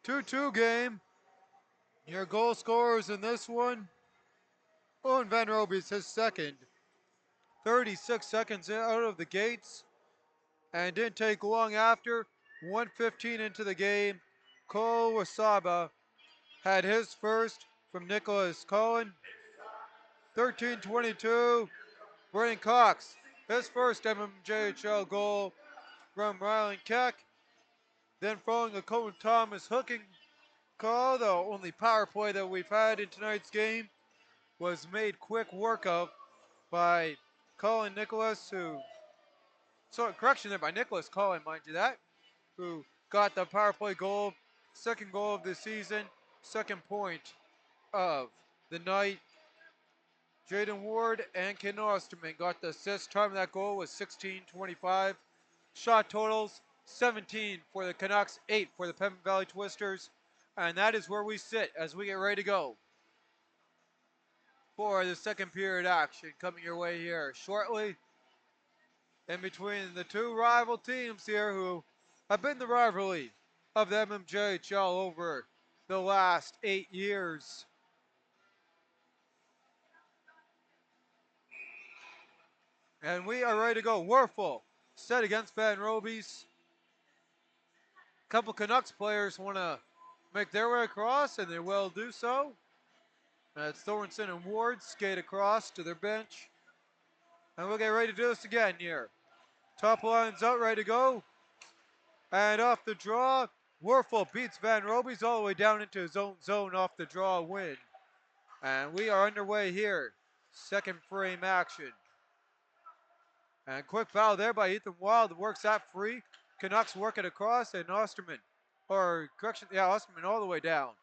2-2 game. Your goal scorers in this one. Owen Van Roby's his second. 36 seconds out of the gates. And didn't take long after. 1:15 into the game. Cole Wasaba had his first from Nicholas Cullen. 13:22. Brennan Cox, his first MMJHL goal from Ryland Keck. Then following a Colin Thomas hooking call, the only power play that we've had in tonight's game was made quick work of by Colin Nicholas, correction there by Nicholas Cullen, mind you that, who got the power play goal, second goal of the season, second point of the night. Jaden Ward and Ken Osterman got the assist. Time of that goal was 16:25. Shot totals 17 for the Canucks, 8 for the Pembine Valley Twisters. And that is where we sit as we get ready to go for the second period action coming your way here shortly. In between the two rival teams here who have been the rivalry of the MMJHL over the last 8 years. And we are ready to go. Werfel set against Van Roby's. A couple Canucks players want to make their way across, and they will do so. As Thornton and Ward skate across to their bench. And we'll get ready to do this again here. Top line's out, ready to go. And off the draw, Werfel beats Van Roby's all the way down into his own zone off the draw win. And we are underway here. Second frame action. And quick foul there by Ethan Wild, works that free. Canucks work it across, and Osterman all the way down.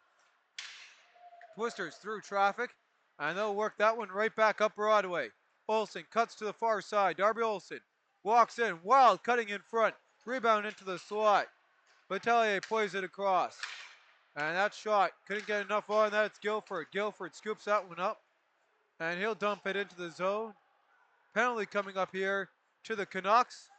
Twisters through traffic, and they'll work that one right back up Broadway. Olsen cuts to the far side. Darby Olsen walks in, Wild cutting in front. Rebound into the slot. Batelier plays it across. And that shot, couldn't get enough on that. It's Guilford. Guilford scoops that one up, and he'll dump it into the zone. Penalty coming up here to the Canucks.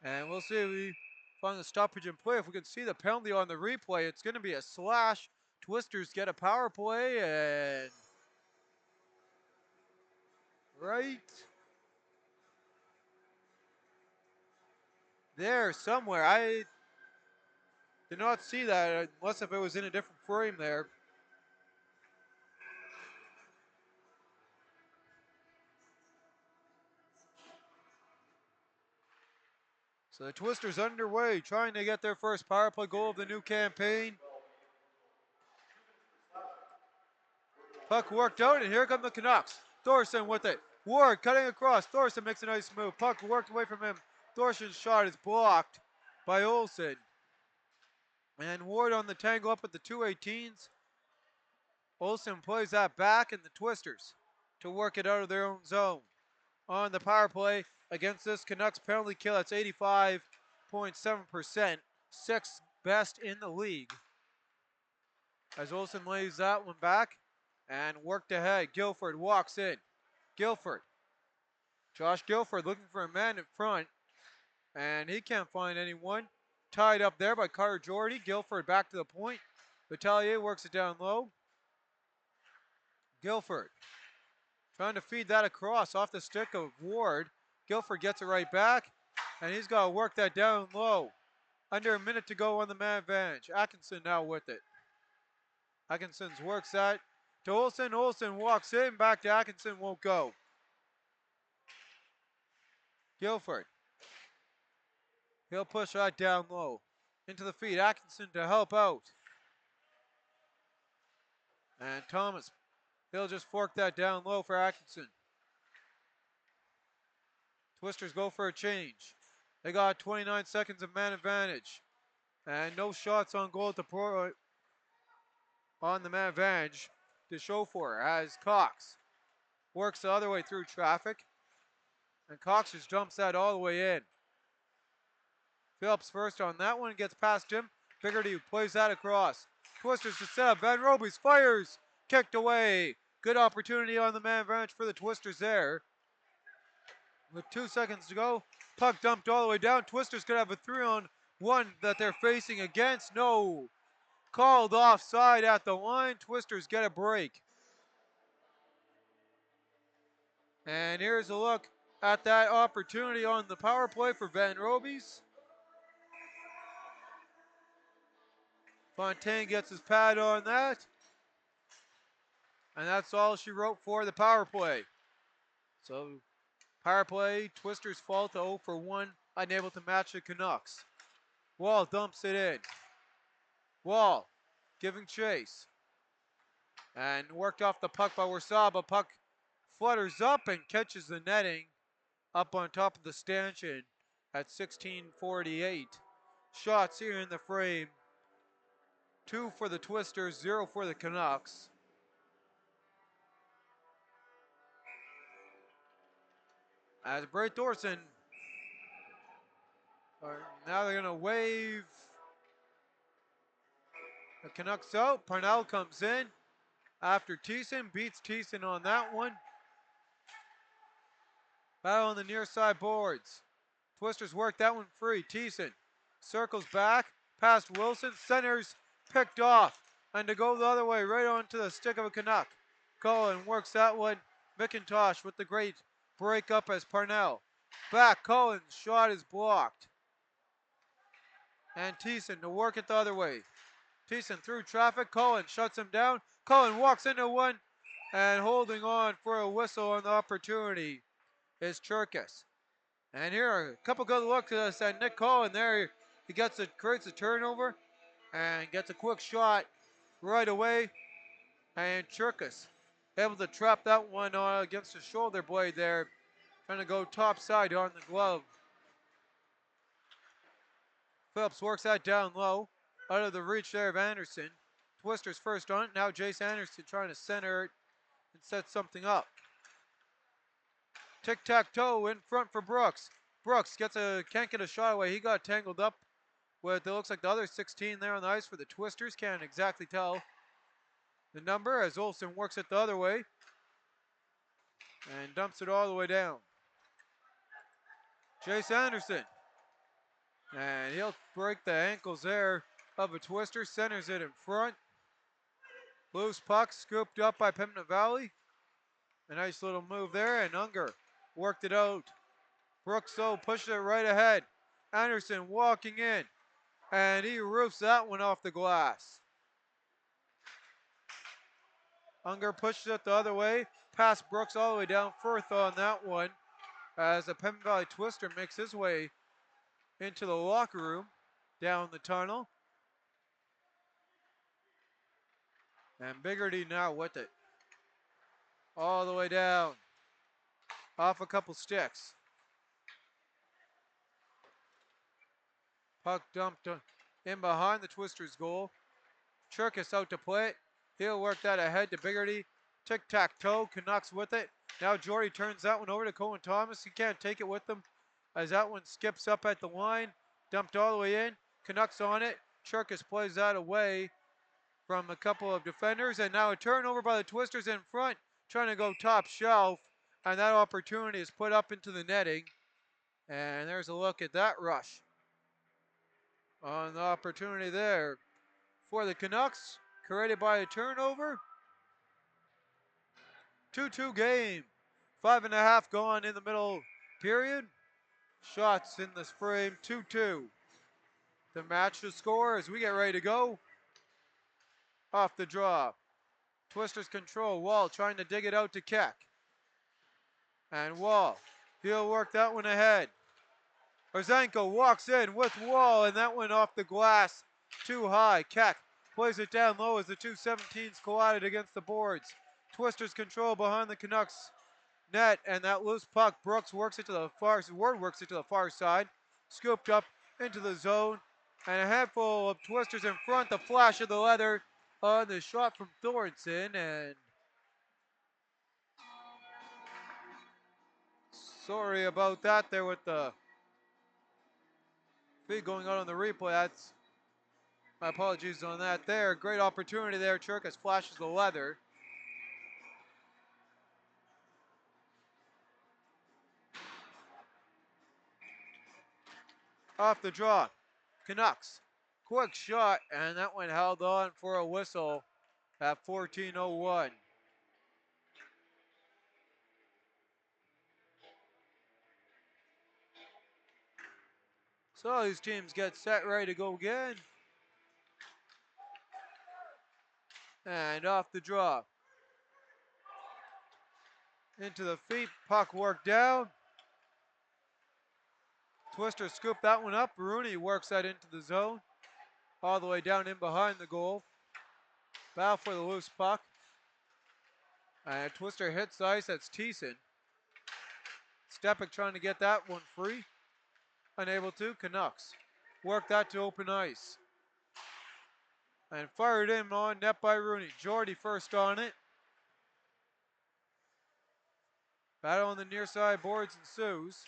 And we'll see if we find the stoppage in play. If we can see the penalty on the replay, it's going to be a slash. Twisters get a power play, and right there somewhere. I did not see that unless if it was in a different frame there. So the Twisters underway, trying to get their first power play goal of the new campaign. Puck worked out, and here come the Canucks. Thorson with it. Ward cutting across. Thorson makes a nice move. Puck worked away from him. Thorson's shot is blocked by Olsen. And Ward on the tangle up at the 218s. Olsen plays that back, and the Twisters to work it out of their own zone. On the power play against this Canucks penalty kill, that's 85.7%, sixth best in the league. As Olsen lays that one back and worked ahead, Guilford walks in. Guilford, Josh Guilford looking for a man in front, and he can't find anyone. Tied up there by Carter Jordy. Guilford back to the point. Batelier works it down low. Guilford trying to feed that across off the stick of Ward. Guilford gets it right back, and he's got to work that down low. Under a minute to go on the man advantage. Atkinson now with it. Atkinson works that to Olsen. Olsen walks in, back to Atkinson, won't go. Guilford. He'll push that down low. Into the feet, Atkinson to help out. And Thomas, he'll just fork that down low for Atkinson. Twisters go for a change. They got 29 seconds of man advantage. And no shots on goal on the man advantage to show for as Cox works the other way through traffic. And Cox just dumps that all the way in. Phillips first on that one, gets past him. Figurity plays that across. Twisters to set up. Van Roby's fires. Kicked away. Good opportunity on the man advantage for the Twisters there. With 2 seconds to go, puck dumped all the way down. Twisters could have a 3-on-1 that they're facing against. No. Called offside at the line. Twisters get a break. And here's a look at that opportunity on the power play for Van Robies. Fontaine gets his pad on that. And that's all she wrote for the power play. So power play, Twisters fall to 0 for 1, unable to match the Canucks. Wall dumps it in. Wall giving chase. And worked off the puck by Warsaba. Puck flutters up and catches the netting up on top of the stanchion at 16:48. Shots here in the frame. 2 for the Twisters, 0 for the Canucks. As Bray Thorson, now they're going to wave the Canucks out. Parnell comes in after Thiessen, beats Thiessen on that one. Battle on the near side boards. Twisters work that one free. Thiessen circles back, past Wilson, centers, picked off, and to go the other way, right onto the stick of a Canuck. Cullen works that one. McIntosh with the great break up as Parnell. Back, Cullen's shot is blocked. And Thiessen to work it the other way. Thiessen through traffic, Cullen shuts him down. Cullen walks into one, and holding on for a whistle on the opportunity is Cherkis. And here are a couple good looks at Nick Cullen there. He creates a turnover and gets a quick shot right away. And Cherkis able to trap that one against the shoulder blade there. Trying to go top side on the glove. Phillips works that down low. Out of the reach there of Anderson. Twisters first on it. Now Jace Anderson trying to center it and set something up. Tic-tac-toe in front for Brooks. Brooks can't get a shot away. He got tangled up with, it looks like the other 16 there on the ice for the Twisters. Can't exactly tell the number as Olsen works it the other way and dumps it all the way down. Jace Anderson. And he'll break the ankles there of a Twister. Centers it in front. Loose puck scooped up by Pembina Valley. A nice little move there, and Unger worked it out. Brooks though pushed it right ahead. Anderson walking in, and he roofs that one off the glass. Unger pushes it the other way, past Brooks all the way down Firth on that one, as the Pembina Valley Twister makes his way into the locker room, down the tunnel. And Biggerty now with it. All the way down. Off a couple sticks. Puck dumped in behind the Twisters' goal. Cherkis out to play it. He'll work that ahead to Biggerty. Tic-tac-toe, Canucks with it. Now Jordy turns that one over to Cohen Thomas. He can't take it with him as that one skips up at the line. Dumped all the way in. Canucks on it. Cherkis plays that away from a couple of defenders. And now a turnover by the Twisters in front, trying to go top shelf. And that opportunity is put up into the netting. And there's a look at that rush on the opportunity there for the Canucks, created by a turnover. 2-2 game. 5.5 gone in the middle period. Shots in this frame, 2-2. To match the score as we get ready to go. Off the draw. Twisters control. Wall trying to dig it out to Keck. And Wall, he'll work that one ahead. Ozenko walks in with Wall, and that went off the glass too high. Keck plays it down low as the two 17s collided against the boards. Twisters control behind the Canucks net, and that loose puck, Brooks works it to the far, Ward works it to the far side, scooped up into the zone, and a handful of Twisters in front. The flash of the leather on the shot from Thornton, and sorry about that there with the feed going out on the replay. That's my apologies on that there. Great opportunity there. Cherkis flashes the leather. Off the draw. Canucks. Quick shot, and that one held on for a whistle at 14:01. So these teams get set, ready to go again. And off the draw. Into the feet, puck worked down. Twister scooped that one up. Rooney works that into the zone. All the way down in behind the goal. Battle for the loose puck. And Twister hits the ice, that's Thiessen. Stepic trying to get that one free. Unable to, Canucks. Work that to open ice. And fired in on net by Rooney. Jordy first on it. Battle on the near side boards ensues.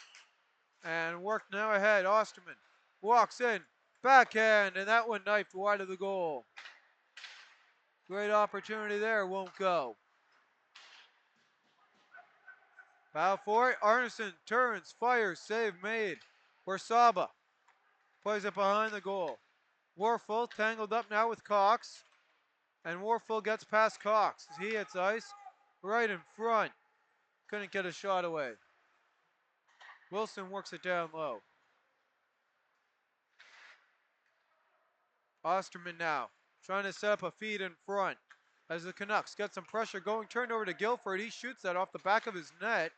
And work now ahead. Osterman walks in. Backhand, and that one knifed wide of the goal. Great opportunity there, won't go. Battle for it. Arneson turns, fires, save made. Warsaba plays it behind the goal. Warfel tangled up now with Cox. And Warfel gets past Cox as he hits ice right in front. Couldn't get a shot away. Wilson works it down low. Osterman now trying to set up a feed in front as the Canucks get some pressure going. Turned over to Guilford. He shoots that off the back of his net.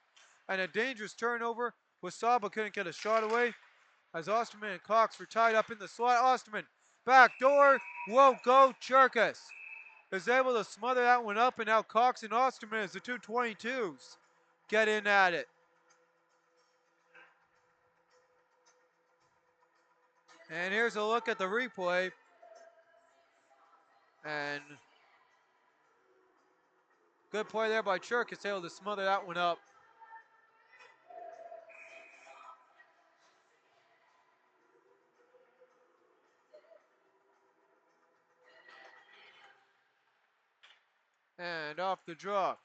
And a dangerous turnover. Wasaba couldn't get a shot away as Osterman and Cox were tied up in the slot. Osterman, back door, won't go. Cherkas is able to smother that one up, and now Cox and Osterman as the 222s get in at it. And here's a look at the replay. And good play there by Cherkas, able to smother that one up. And off the draw.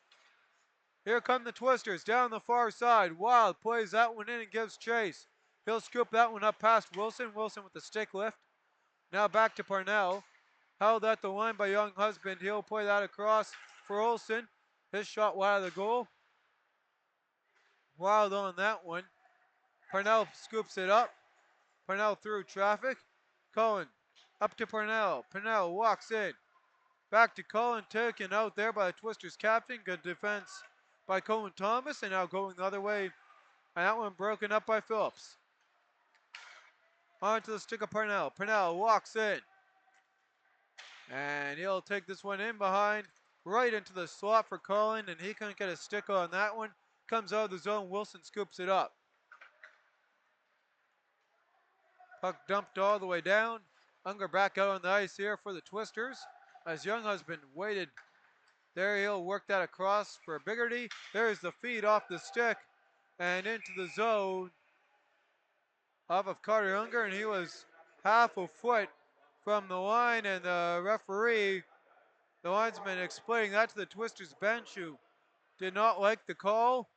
Here come the Twisters down the far side. Wild plays that one in and gives chase. He'll scoop that one up past Wilson. Wilson with the stick lift. Now back to Parnell. Held at the line by Young Husband. He'll play that across for Olsen. His shot wide of the goal. Wild on that one. Parnell scoops it up. Parnell through traffic. Cullen up to Parnell. Parnell walks in. Back to Cullen, taken out there by the Twisters captain. Good defense by Colin Thomas, and now going the other way. And that one broken up by Phillips. Onto the stick of Parnell. Parnell walks in. And he'll take this one in behind, right into the slot for Cullen, and he couldn't get a stick on that one. Comes out of the zone, Wilson scoops it up. Puck dumped all the way down. Unger back out on the ice here for the Twisters. As Young Husband waited there, he'll work that across for Biggerty. There's the feed off the stick and into the zone off of Carter Unger, and he was half a foot from the line, and the referee, the linesman, explaining that to the Twisters bench, who did not like the call.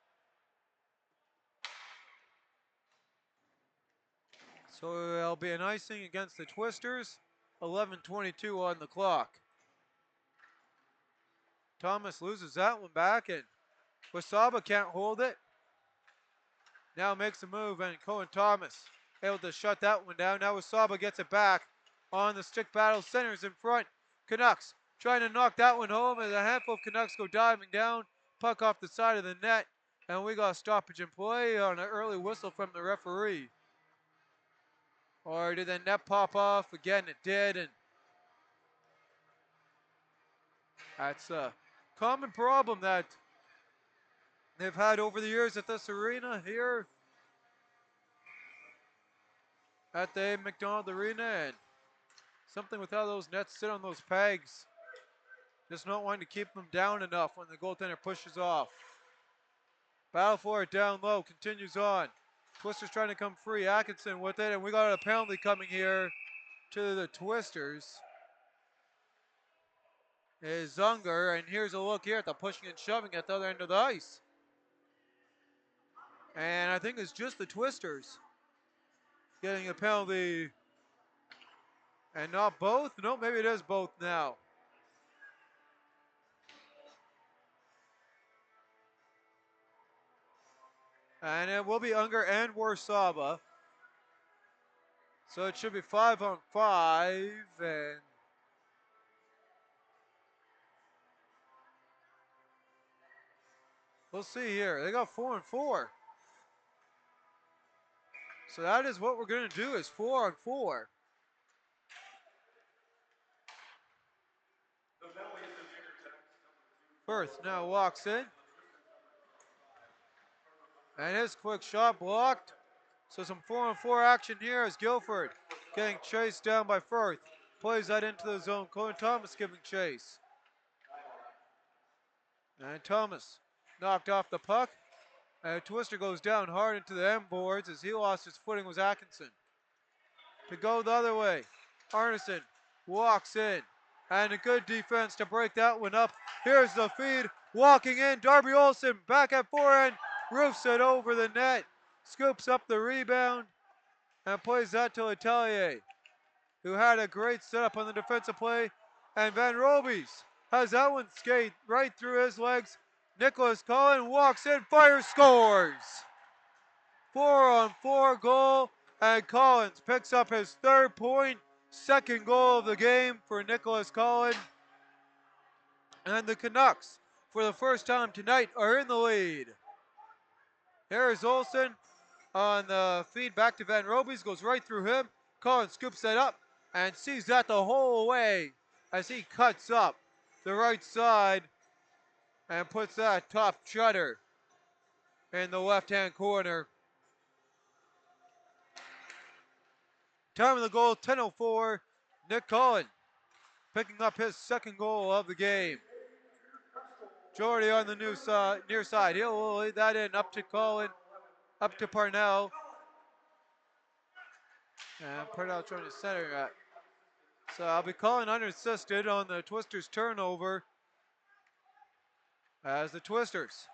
So there'll be an icing against the Twisters. 11:22 on the clock. Thomas loses that one back, and Wasaba can't hold it. Now makes a move, and Cohen Thomas able to shut that one down. Now Wasaba gets it back on the stick battle. Centers in front. Canucks trying to knock that one home, as a handful of Canucks go diving down. Puck off the side of the net, and we got a stoppage in play on an early whistle from the referee. Or did the net pop off? Again, it did, and that's a common problem that they've had over the years at this arena here at the McDonald Arena, and something with how those nets sit on those pegs. Just not wanting to keep them down enough when the goaltender pushes off. Battle for it down low, continues on. Twisters trying to come free. Atkinson with it, and we got a penalty coming here to the Twisters. Is Unger, and here's a look here at the pushing and shoving at the other end of the ice. And I think it's just the Twisters. getting a penalty. And not both? No, maybe it is both now. And it will be Unger and Warszawa. So it should be 5-on-5. And we'll see here. They got 4-on-4. So that is what we're going to do, is 4-on-4. Firth now walks in. And his quick shot blocked. So some 4-on-4 action here as Guilford getting chased down by Firth. Plays that into the zone. Colin Thomas giving chase. And Thomas knocked off the puck. And Twister goes down hard into the end boards as he lost his footing was Atkinson. To go the other way, Arneson walks in. And a good defense to break that one up. Here's the feed. Walking in, Darby Olsen back at forehand. Roofs it over the net. Scoops up the rebound. And plays that to Letelier, who had a great setup on the defensive play. And Van Robies has that one skate right through his legs. Nicholas Collin walks in, fires, scores. 4-on-4 goal, and Collins picks up his 3rd point, 2nd goal of the game for Nicholas Collin. And the Canucks, for the first time tonight, are in the lead. Here's Olsen on the feed back to Van Robies, goes right through him. Collins scoops that up and sees that the whole way as he cuts up the right side and puts that top shutter in the left-hand corner. Time of the goal, 10:04. Nick Collin picking up his 2nd goal of the game. Jordy on the near side. He'll lead that in up to Collin, up to Parnell. And Parnell trying to center that. So I'll be calling unassisted on the Twisters turnover as the Twisters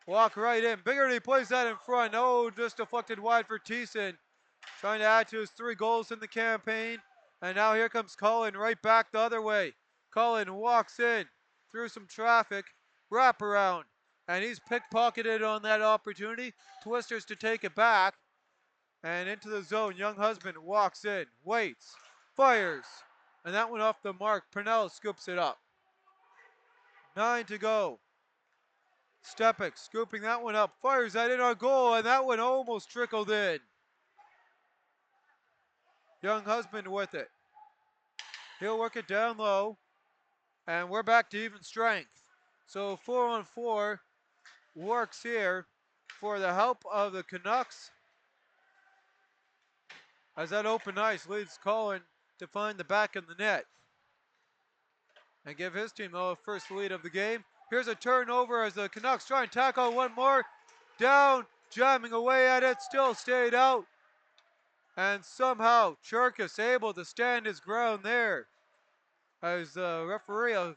walk right in. Biggerty plays that in front. Oh, just deflected wide for Thiessen. Trying to add to his 3 goals in the campaign. And now here comes Collin right back the other way. Collin walks in through some traffic, wrap around, and he's pickpocketed on that opportunity. Twisters to take it back. And into the zone, Young Husband walks in, waits, fires, and that one off the mark. Purnell scoops it up. 9 to go. Stepik scooping that one up, fires that in on goal, and that one almost trickled in. Young Husband with it. He'll work it down low, and we're back to even strength. So 4-on-4 works here for the help of the Canucks. As that open ice leads Collin to find the back of the net and give his team the first lead of the game. Here's a turnover as the Canucks try and tackle one more. Down, jamming away at it, still stayed out. And somehow Cherkis able to stand his ground there as the referee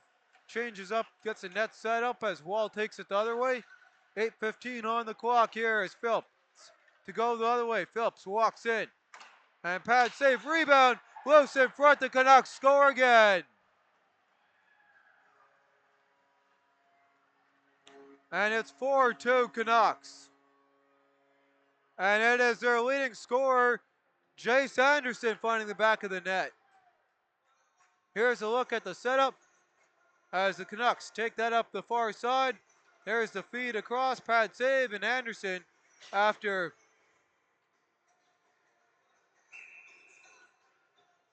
changes up, gets the net set up as Wall takes it the other way. 8:15 on the clock here as Phillips to go the other way. Phillips walks in. And pad save, rebound, loose in front, the Canucks score again. And it's 4-2 Canucks. And it is their leading scorer, Jace Anderson, finding the back of the net. Here's a look at the setup as the Canucks take that up the far side. There's the feed across, pad save, and Anderson, after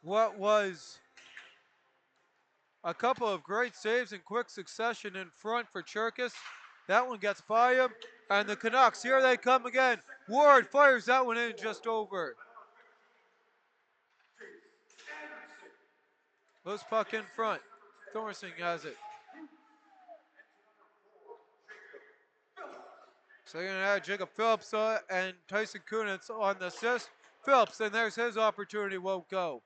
what was a couple of great saves in quick succession in front for Cherkis. That one gets by him, and the Canucks, here they come again. Ward fires that one in just over. Loose puck in front. Thorson has it. So you're going to have Jacob Phillips and Tyson Kunitz on the assist. Phillips, and there's his opportunity, won't go.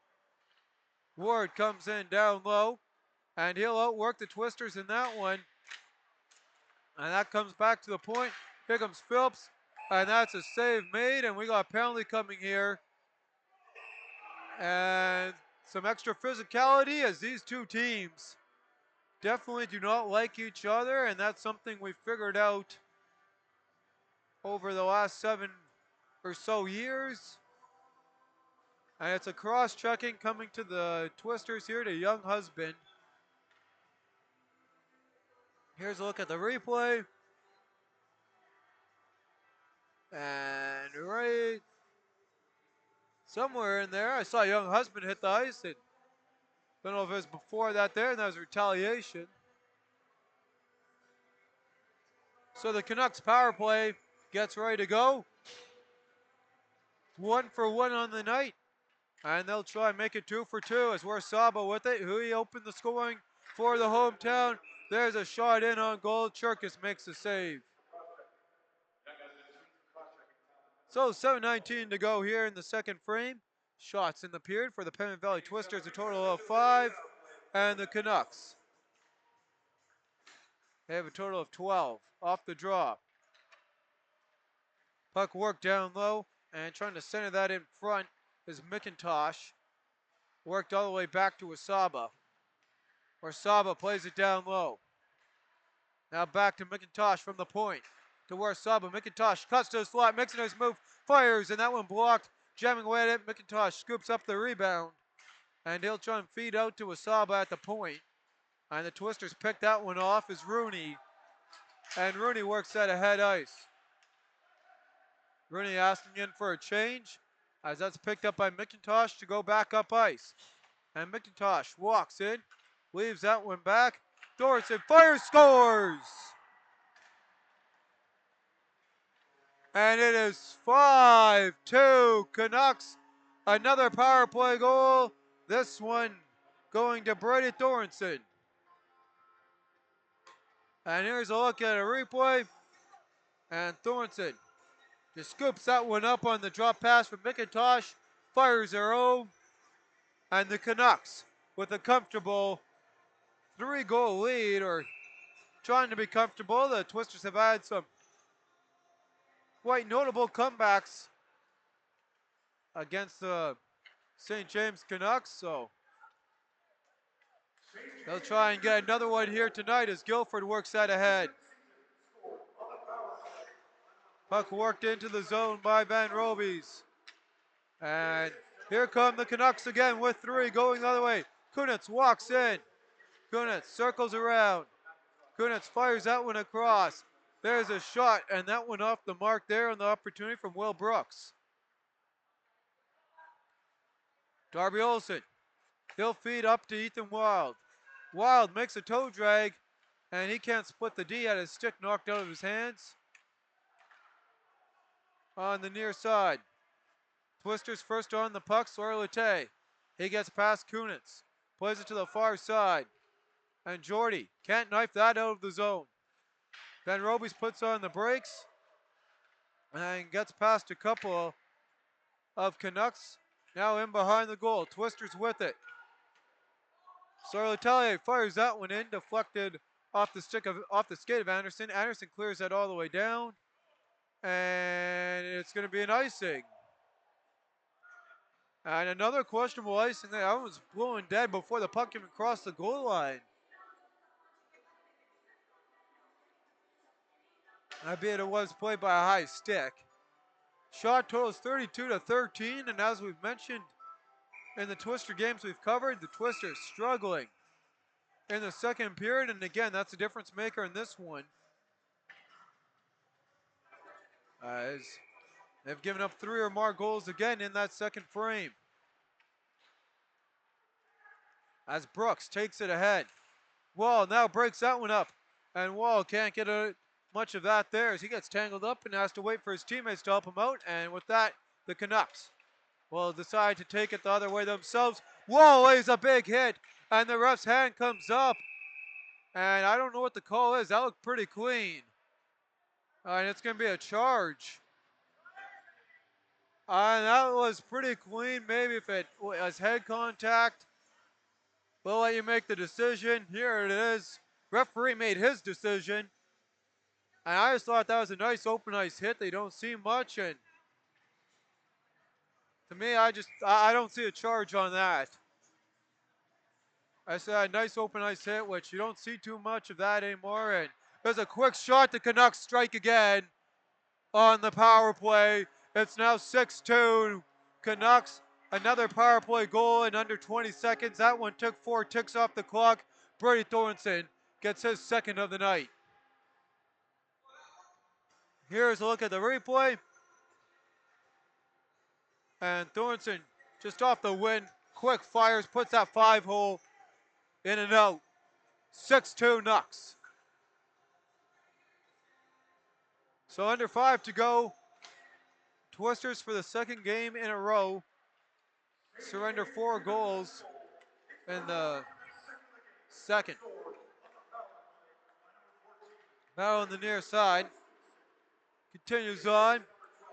Ward comes in down low, and he'll outwork the Twisters in that one. And that comes back to the point. Here comes Phillips, and that's a save made, and we got a penalty coming here And some extra physicality, as these two teams definitely do not like each other, and that's something we figured out over the last 7 or so years. And it's a cross-checking coming to the Twisters here to Young Husband. Here's a look at the replay. And right somewhere in there, I saw Young Husband hit the ice. And don't know if it was before that there, and that was retaliation. So the Canucks power play gets ready to go. 1 for 1 on the night. And they'll try and make it 2 for 2 as we're Saba with it. He opened the scoring for the hometown. There's a shot in on goal. Churkus makes the save. So 7:19 to go here in the second frame. Shots in the period for the Pennant Valley Twisters, a total of 5. And the Canucks, they have a total of 12 off the draw. Puck work down low and trying to center that in front is McIntosh. Worked all the way back to Wasaba. Wasaba plays it down low. Now back to McIntosh from the point to Wasaba. McIntosh cuts to the slot, makes a nice move, fires, and that one blocked. Jamming away at it, McIntosh scoops up the rebound. And he'll try and feed out to Wasaba at the point. And the Twisters pick that one off as Rooney. And Rooney works that ahead ice. Rooney asking in for a change as that's picked up by McIntosh to go back up ice. And McIntosh walks in, leaves that one back. Dorson fires, scores! And it is 5-2 Canucks. Another power play goal. This one going to Brady Thornton. And here's a look at a replay. And Thornton just scoops that one up on the drop pass from McIntosh. Fires their own. And the Canucks with a comfortable 3-goal lead, or trying to be comfortable. The Twisters have had some quite notable comebacks against the St. James Canucks, so they'll try and get another one here tonight as Guilford works that ahead. Puck worked into the zone by Van Robies. And here come the Canucks again with 3 going the other way. Kunitz walks in. Kunitz circles around. Kunitz fires that one across. There's a shot, and that one off the mark there on the opportunity from Will Brooks. Darby Olsen, he'll feed up to Ethan Wild. Wild makes a toe drag, and he can't split the D. Had his stick knocked out of his hands. On the near side, Twisters first on the puck, Sorlete. He gets past Kunitz, plays it to the far side, and Jordy can't knife that out of the zone. Van Robies puts on the brakes and gets past a couple of Canucks. Now in behind the goal, Twisters with it. Sorlete fires that one in, deflected off the skate of Anderson. Anderson clears that all the way down, and it's going to be an icing. And another questionable icing there. That one was blowing dead before the puck even crossed the goal line. Albeit it was played by a high stick. Shot total is 32-13, and as we've mentioned in the Twister games we've covered, the Twisters struggling in the second period, and again, that's a difference maker in this one. As they've given up 3 or more goals again in that second frame. As Brooks takes it ahead. Wall now breaks that one up, and Wall can't get much of that there as he gets tangled up and has to wait for his teammates to help him out, and with that, the Canucks will decide to take it the other way themselves. Wall lays a big hit, and the ref's hand comes up, and I don't know what the call is. That looked pretty clean. And it's going to be a charge. And that was pretty clean. Maybe if it was head contact, we'll let you make the decision. Here it is. Referee made his decision. And I just thought that was a nice open ice hit. They don't see much. And To me, I don't see a charge on that. I said a nice open ice hit, which you don't see too much of that anymore. And there's a quick shot. The Canucks strike again on the power play. It's now 6-2 Canucks. Another power play goal in under 20 seconds. That one took 4 ticks off the clock. Brady Thornton gets his second of the night. Here's a look at the replay. And Thornton just off the win. Quick fires, puts that 5-hole in and out. 6-2 Nucks. So under 5 to go. Twisters for the second game in a row surrender 4 goals in the second. Battle on the near side. Continues on.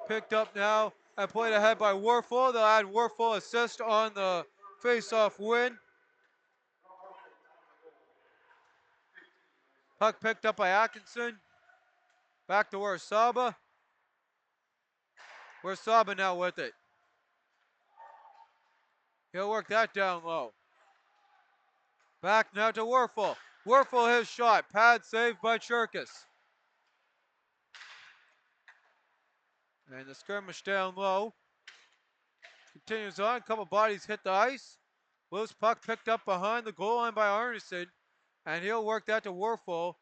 Picked up now and played ahead by Warfel. They'll add Warfel assist on the face-off win. Puck picked up by Atkinson. Back to Warsaba. Warsaba now with it. He'll work that down low. Back now to Warfel. Warfel his shot. Pad saved by Cherkis. And the skirmish down low. Continues on. A couple bodies hit the ice. Loose puck picked up behind the goal line by Arneson. And he'll work that to Warfel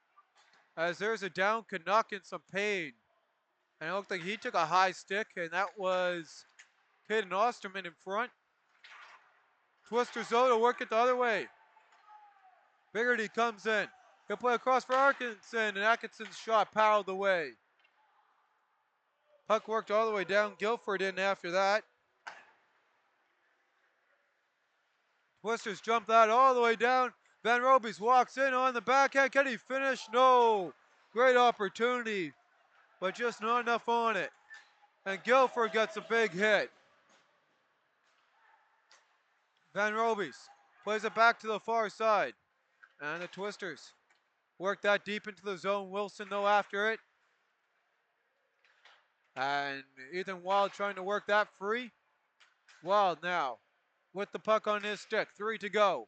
as there's a down Canuck in some pain. And it looked like he took a high stick, and that was Caden Osterman in front. Twisters though to work it the other way. Biggerty comes in. He'll play across for Atkinson, and Atkinson's shot powered away. Puck worked all the way down. Guilford in after that. Twisters jumped that all the way down. Van Robies walks in on the backhand. Can he finish? No. Great opportunity, but just not enough on it. And Guilford gets a big hit. Van Robies plays it back to the far side. And the Twisters work that deep into the zone. Wilson though after it. And Ethan Wild trying to work that free. Wild now with the puck on his stick. 3 to go.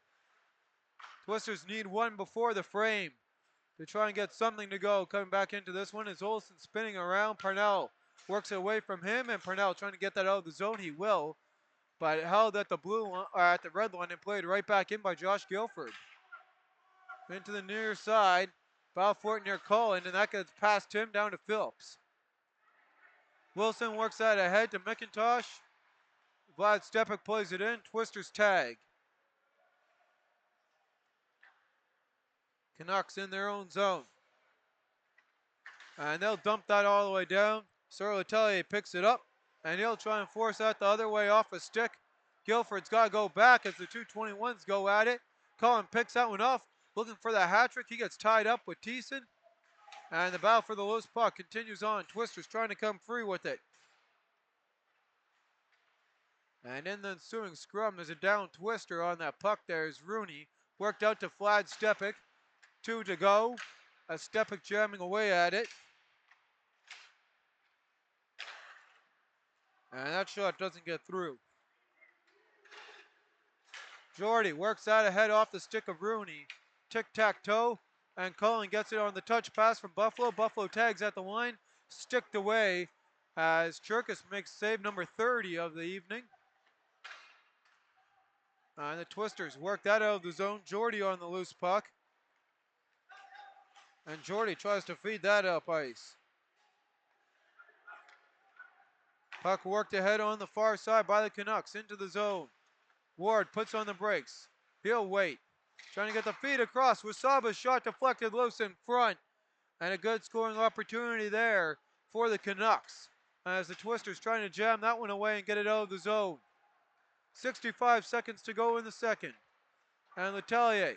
Twisters need one before the frame to try and get something to go. Coming back into this one is Olsen spinning around. Parnell works away from him, and Parnell trying to get that out of the zone. He will, but held at the at the red line and played right back in by Josh Guilford. Into the near side, Balfour near Cullen, and that gets past him down to Phillips. Wilson works that ahead to McIntosh. Vlad Stepek plays it in. Twisters tag. Canucks in their own zone. And they'll dump that all the way down. Sir Letelier picks it up, and he'll try and force that the other way off a stick. Guilford's got to go back as the 221s go at it. Cullen picks that one off, looking for the hat trick. He gets tied up with Thiessen. And the battle for the loose puck continues on. Twisters trying to come free with it. And in the ensuing scrum, there's a down Twister on that puck. There's Rooney. Worked out to Vlad Stepek. 2 to go. Stepek jamming away at it. And that shot doesn't get through. Jordy works that ahead off the stick of Rooney. Tic-tac-toe. And Cullen gets it on the touch pass from Buffalo. Buffalo tags at the line. Sticked away as Cherkis makes save number 30 of the evening. And the Twisters work that out of the zone. Jordy on the loose puck. And Jordy tries to feed that up ice. Puck worked ahead on the far side by the Canucks into the zone. Ward puts on the brakes. He'll wait. Trying to get the feed across. Wasaba's shot deflected loose in front. And a good scoring opportunity there for the Canucks. As the Twisters trying to jam that one away and get it out of the zone. 65 seconds to go in the second. And Letelier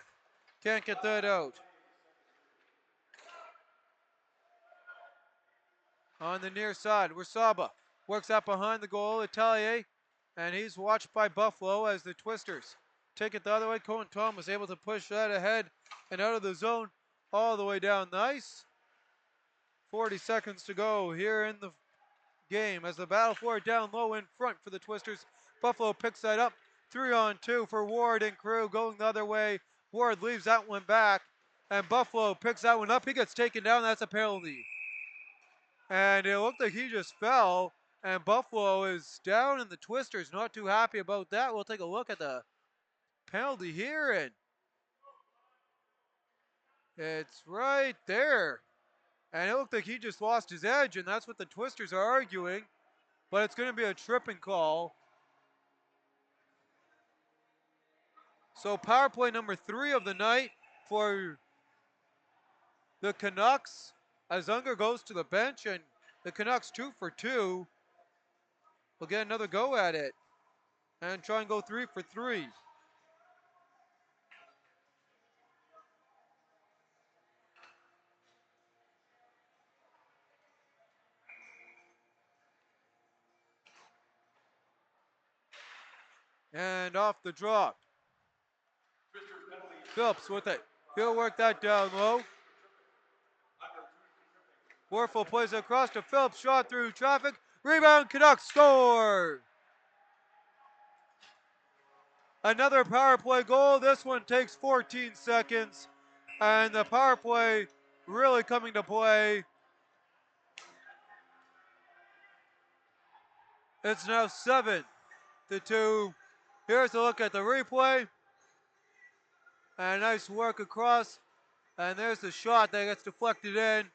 can't get that out. On the near side, Wasaba works out behind the goal. Letelier, and he's watched by Buffalo as the Twisters take it the other way. Cohen Thomas able to push that ahead and out of the zone all the way down the ice. 40 seconds to go here in the game as the battle for it down low in front for the Twisters. Buffalo picks that up. 3-on-2 for Ward and crew going the other way. Ward leaves that one back. And Buffalo picks that one up. He gets taken down. That's a penalty. And it looked like he just fell. And Buffalo is down, and the Twisters not too happy about that. We'll take a look at the penalty here. And it's right there. And it looked like he just lost his edge, and that's what the Twisters are arguing. But it's going to be a tripping call. So power play number 3 of the night for the Canucks as Unger goes to the bench, and the Canucks 2 for 2 will get another go at it and try and go 3 for 3. And off the drop. Phillips with it. He'll work that down low. Warfel plays it across to Phillips. Shot through traffic. Rebound, Canucks score! Another power play goal. This one takes 14 seconds. And the power play really coming to play. It's now 7-2. Here's a look at the replay. And nice work across. And there's the shot that gets deflected in.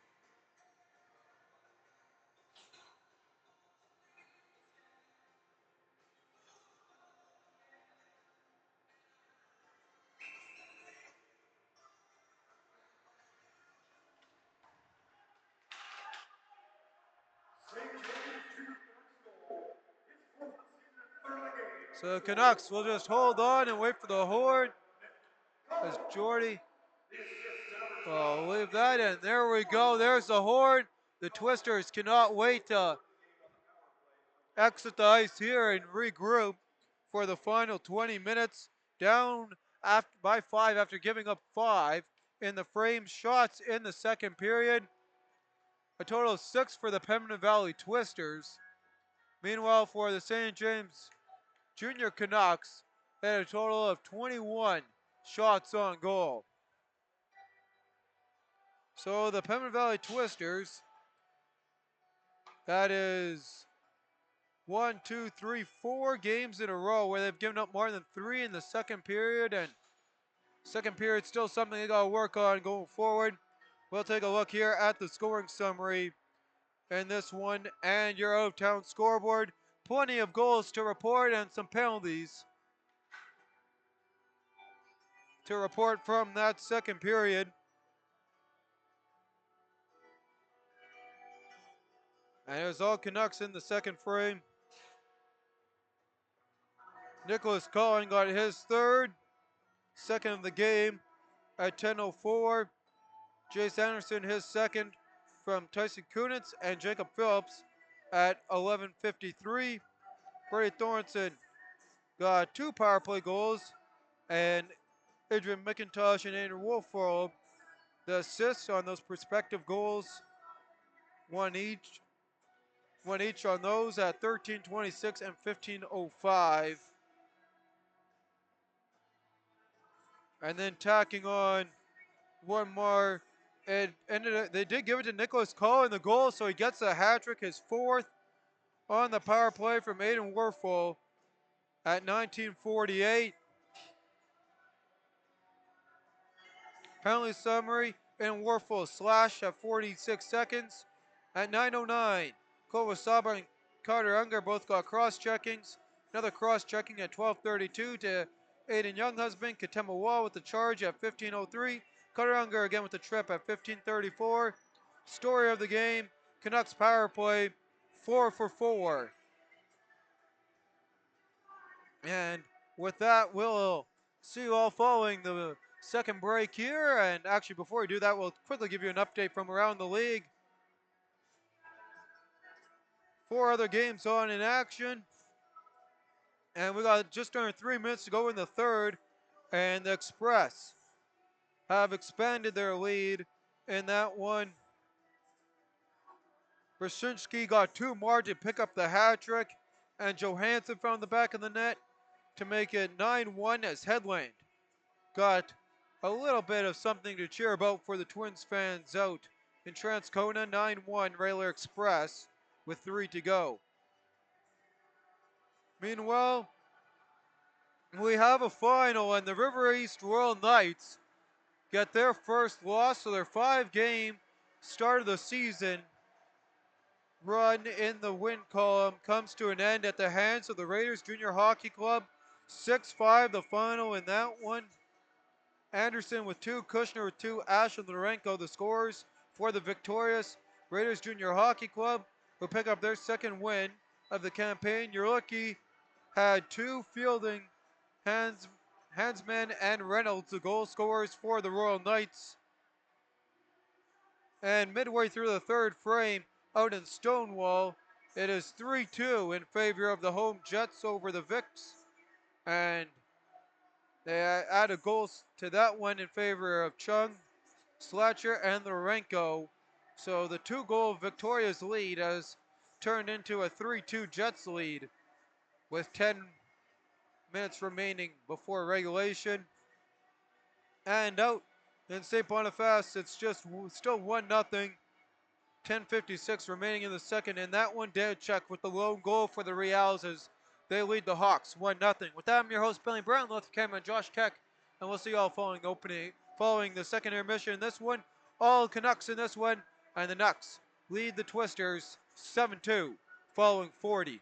So the Canucks will just hold on and wait for the horn. As Jordy will leave that in. There we go. There's the horn. The Twisters cannot wait to exit the ice here and regroup for the final 20 minutes. Down by 5 after giving up 5 in the frame shots in the second period. A total of 6 for the Pembina Valley Twisters. Meanwhile, for the St. James Junior Canucks, they had a total of 21 shots on goal. So the Pembina Valley Twisters, that is 4 games in a row where they've given up more than 3 in the second period, and second period still something they got to work on going forward. We'll take a look here at the scoring summary in this one and your out-of-town scoreboard. Plenty of goals to report and some penalties to report from that second period. And it was all Canucks in the second frame. Nicholas Cullen got his third, second of the game at 10:04. Jace Anderson his second from Tyson Kunitz and Jacob Phillips at 11:53. Brady Thornton got 2 power play goals, and Adrian McIntosh and Andrew Wolford the assists on those respective goals, one each on those at 13:26 and 15:05. And then tacking on one more, they did give it to Nicholas Cullen the goal, so he gets a hat trick, his 4th on the power play from Aiden Werfel at 19:48. Penalty summary, and Werfel slash at 46 seconds. At 9:09, Cole Wasaba and Carter Unger both got cross-checkings. Another cross-checking at 12:32 to Aiden Younghusband. Katema Wall with the charge at 15:03. Carter Unger again with the trip at 15:34. Story of the game, Canucks power play, 4 for 4. And with that, we'll see you all following the second break here. And actually, before we do that, we'll quickly give you an update from around the league. 4 other games on in action. And we got just under 3 minutes to go in the third. And the Express have expanded their lead in that one. Brzezinski got 2 more to pick up the hat trick. And Johansson found the back of the net to make it 9-1 as Headland got a little bit of something to cheer about for the Twins fans out in Transcona. 9-1 Railer Express with 3 to go. Meanwhile, we have a final, and the River East Royal Knights get their first loss of their 5-game start of the season run in the win column comes to an end at the hands of the Raiders Junior Hockey Club. 6-5 the final in that one. Anderson with 2, Kushner with 2, Ash and Lorenko the scorers for the victorious Raiders Junior Hockey Club, who pick up their second win of the campaign. Yerlicki had 2 fielding Hansman and Reynolds, the goal scorers for the Royal Knights. And midway through the third frame, out in Stonewall, it is 3-2 in favor of the home Jets over the Vicks. And they added goals to that one in favor of Chung, Slatcher, and Lorenko. So the 2-goal Victoria's lead has turned into a 3-2 Jets lead with 10 minutes remaining before regulation. And out in St. Boniface, it's just still 1-0. 10:56 remaining in the second, and that one Dachek with the lone goal for the Reals as they lead the Hawks 1-0. With that, I'm your host, Billy Brown, left camera Josh Keck, and we'll see you all following the second intermission in this one. All Canucks in this one, and the Nucks lead the Twisters 7-2, following 40.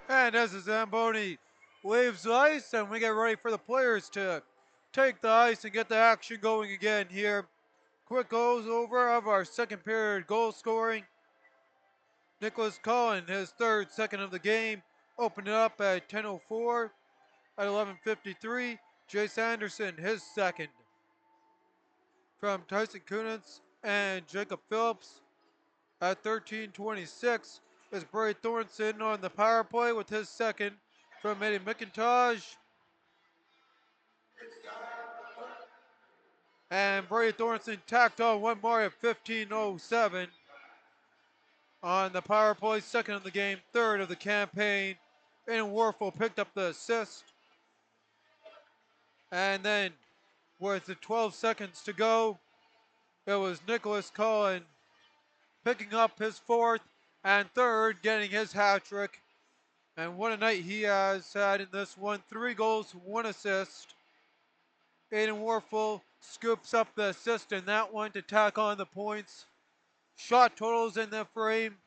And as the Zamboni leaves the ice, and we get ready for the players to take the ice and get the action going again here. Quick goes over of our second period goal scoring. Nicholas Cullen, his third, second of the game, opened it up at 10:04. At 11:53, Jace Anderson, his second. From Tyson Kunitz and Jacob Phillips. At 13:26 is Bray Thornton on the power play with his second from Eddie McIntosh. And Bray Thornton tacked on one more at 15:07 on the power play, second of the game, third of the campaign. And Warfel picked up the assist. And then with the 12 seconds to go, it was Nicholas Cullen picking up his fourth and third, getting his hat trick. And what a night he has had in this one. 3 goals, 1 assist. Aiden Warfel scoops up the assist in that one to tack on the points. Shot totals in the frame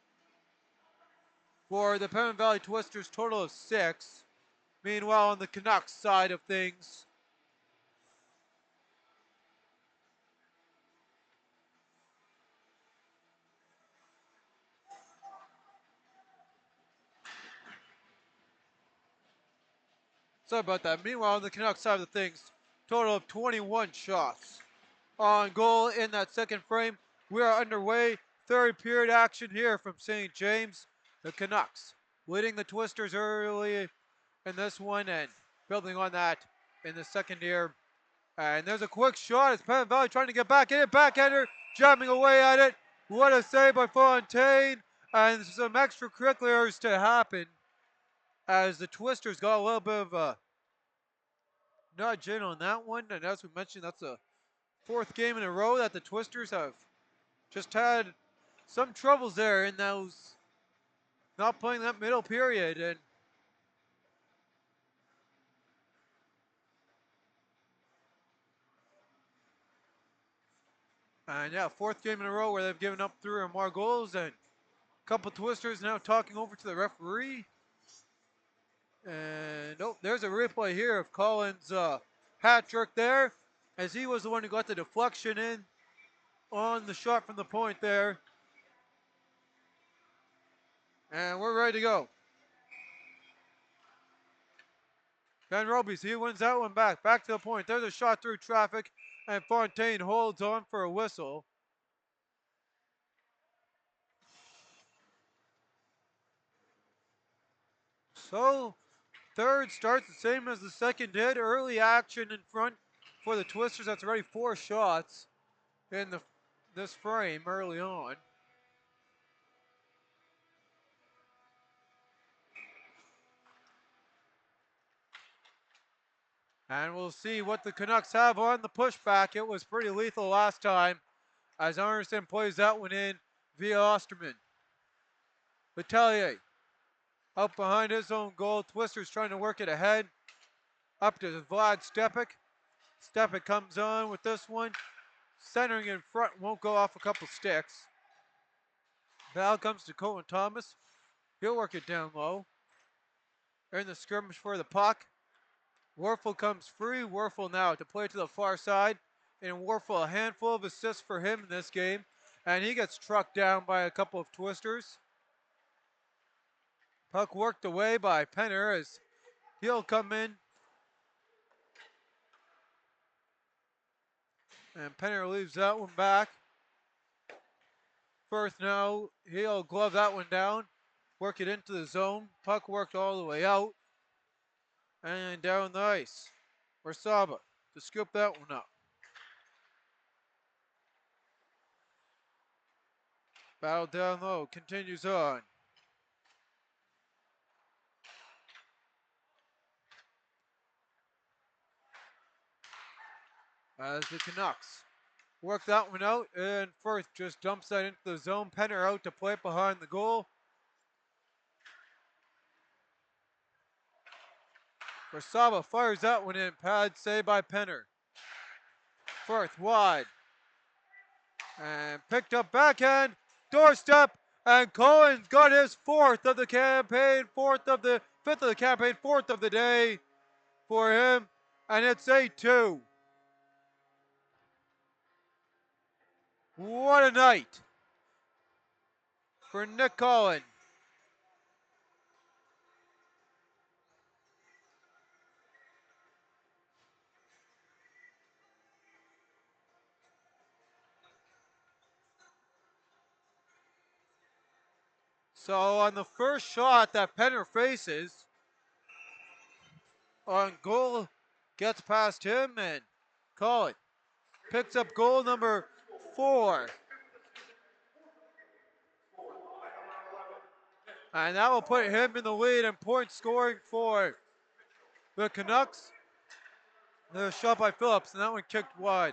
for the Pemmon Valley Twisters, total of 6. Meanwhile, on the Canucks side of things, sorry about that. Meanwhile, on the Canucks side of things, total of 21 shots on goal in that second frame. We are underway. Third period action here from St. James. The Canucks leading the Twisters early in this one and building on that in the second here. And there's a quick shot. It's Pemmon Valley trying to get back in it. Backhander jamming away at it. What a save by Fontaine. And some extracurriculars to happen as the Twisters got a little bit of a nudge in on that one. And as we mentioned, that's a fourth game in a row that the Twisters have just had some troubles there in those not playing that middle period. And yeah, fourth game in a row where they've given up 3 or more goals, and a couple Twisters now talking over to the referee. And oh, there's a replay here of Collins' hat trick there, as he was the one who got the deflection in on the shot from the point there. And we're ready to go. Ben Robies, he wins that one back. Back to the point. There's a shot through traffic, and Fontaine holds on for a whistle. So, third starts the same as the second did. Early action in front for the Twisters. That's already 4 shots in this frame early on. And we'll see what the Canucks have on the pushback. It was pretty lethal last time as Anderson plays that one in via Osterman. Batelier out behind his own goal. Twisters trying to work it ahead. Up to Vlad Stepik. Stepik comes on with this one. Centering in front, won't go off a couple sticks. Val comes to Colton Thomas. He'll work it down low. In the skirmish for the puck. Warfel comes free. Warfel now to play to the far side. And Warfel, a handful of assists for him in this game. And he gets trucked down by a couple of Twisters. Puck worked away by Penner as he'll come in. And Penner leaves that one back. Firth now, he'll glove that one down. Work it into the zone. Puck worked all the way out. And down the ice. Saba to scoop that one up. Battle down low continues on. As the Canucks work that one out, and Firth just dumps that into the zone. Penner out to play it behind the goal. Saba fires that one in. Pad save by Penner. Firth wide. And picked up backhand. Doorstep. And Cohen's got his fourth of the campaign, fifth of the campaign, fourth of the day for him. And it's 8-2. What a night for Nick Cohen. So on the first shot that Penner faces, on goal, gets past him, and Cohen picks up goal number 4. And that will put him in the lead in point scoring for the Canucks. There's a shot by Phillips, and that one kicked wide.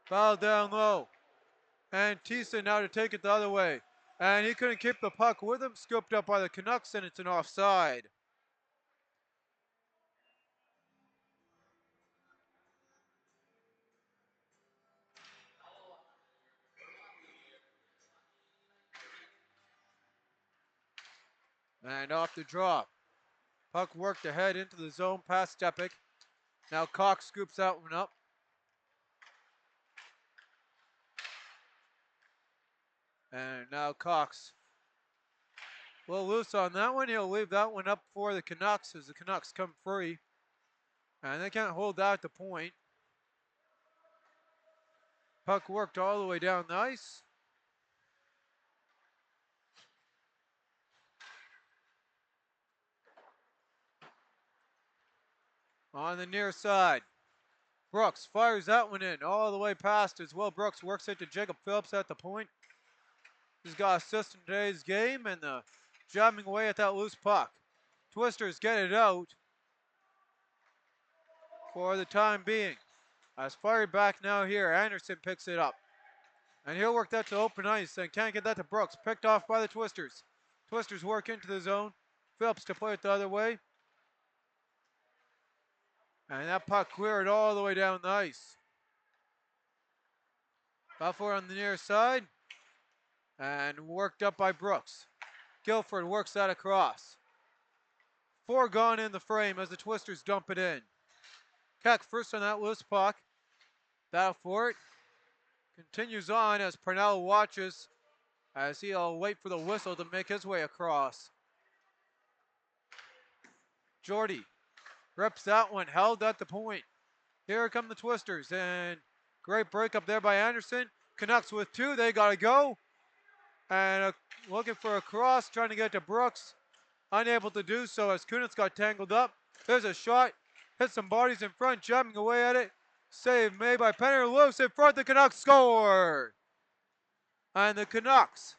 Foul down low. And Thiessen now to take it the other way. And he couldn't keep the puck with him, scooped up by the Canucks, and it's an offside. And off the drop. Puck worked ahead into the zone past Stepic. Now Cox scoops that one up. And now Cox a little loose on that one. He'll leave that one up for the Canucks as the Canucks come free. And they can't hold that at the point. Puck worked all the way down the ice. On the near side. Brooks fires that one in all the way past as well. Brooks works it to Jacob Phillips at the point. He's got assist in today's game and jamming away at that loose puck. Twisters get it out for the time being. As fired back now here, Anderson picks it up. And he'll work that to open ice and can't get that to Brooks. Picked off by the Twisters. Twisters work into the zone. Phillips to play it the other way. And that puck cleared all the way down the ice. Buffalo on the near side. And worked up by Brooks. Guilford works that across. 4 gone in the frame as the Twisters dump it in. Keck first on that loose puck. Battle for it. Continues on as Parnell watches as he'll wait for the whistle to make his way across. Jordy reps that one, held at the point. Here come the Twisters, and great break up there by Anderson. Canucks with 2, they gotta go. And looking for a cross, trying to get to Brooks. Unable to do so as Kunitz got tangled up. There's a shot, hit some bodies in front, jamming away at it. Save made by Penner, loose in front, the Canucks score! And the Canucks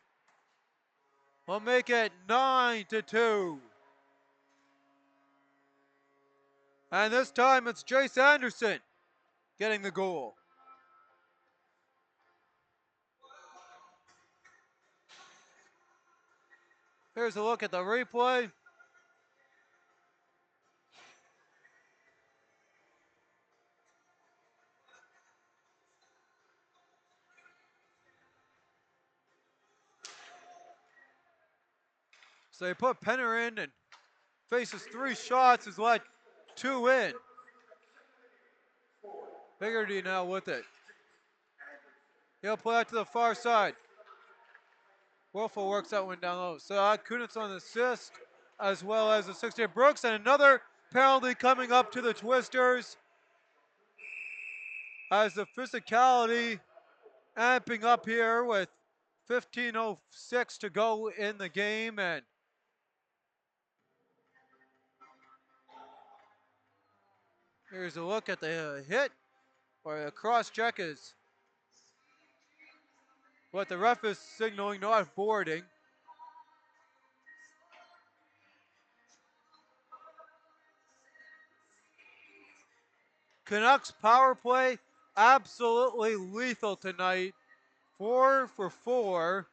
will make it 9-2. And this time it's Jace Anderson getting the goal. Here's a look at the replay. So they put Penner in and faces 3 shots, has let 2 in. Biggerty now with it. He'll play out to the far side. Wolfel works that one down low. So Kunitz on the assist, as well as the 60 Brooks, and another penalty coming up to the Twisters. As the physicality amping up here with 15:06 to go in the game, and here's a look at the hit, or the cross check is what the ref is signaling, not boarding. Canucks power play, absolutely lethal tonight. 4 for 4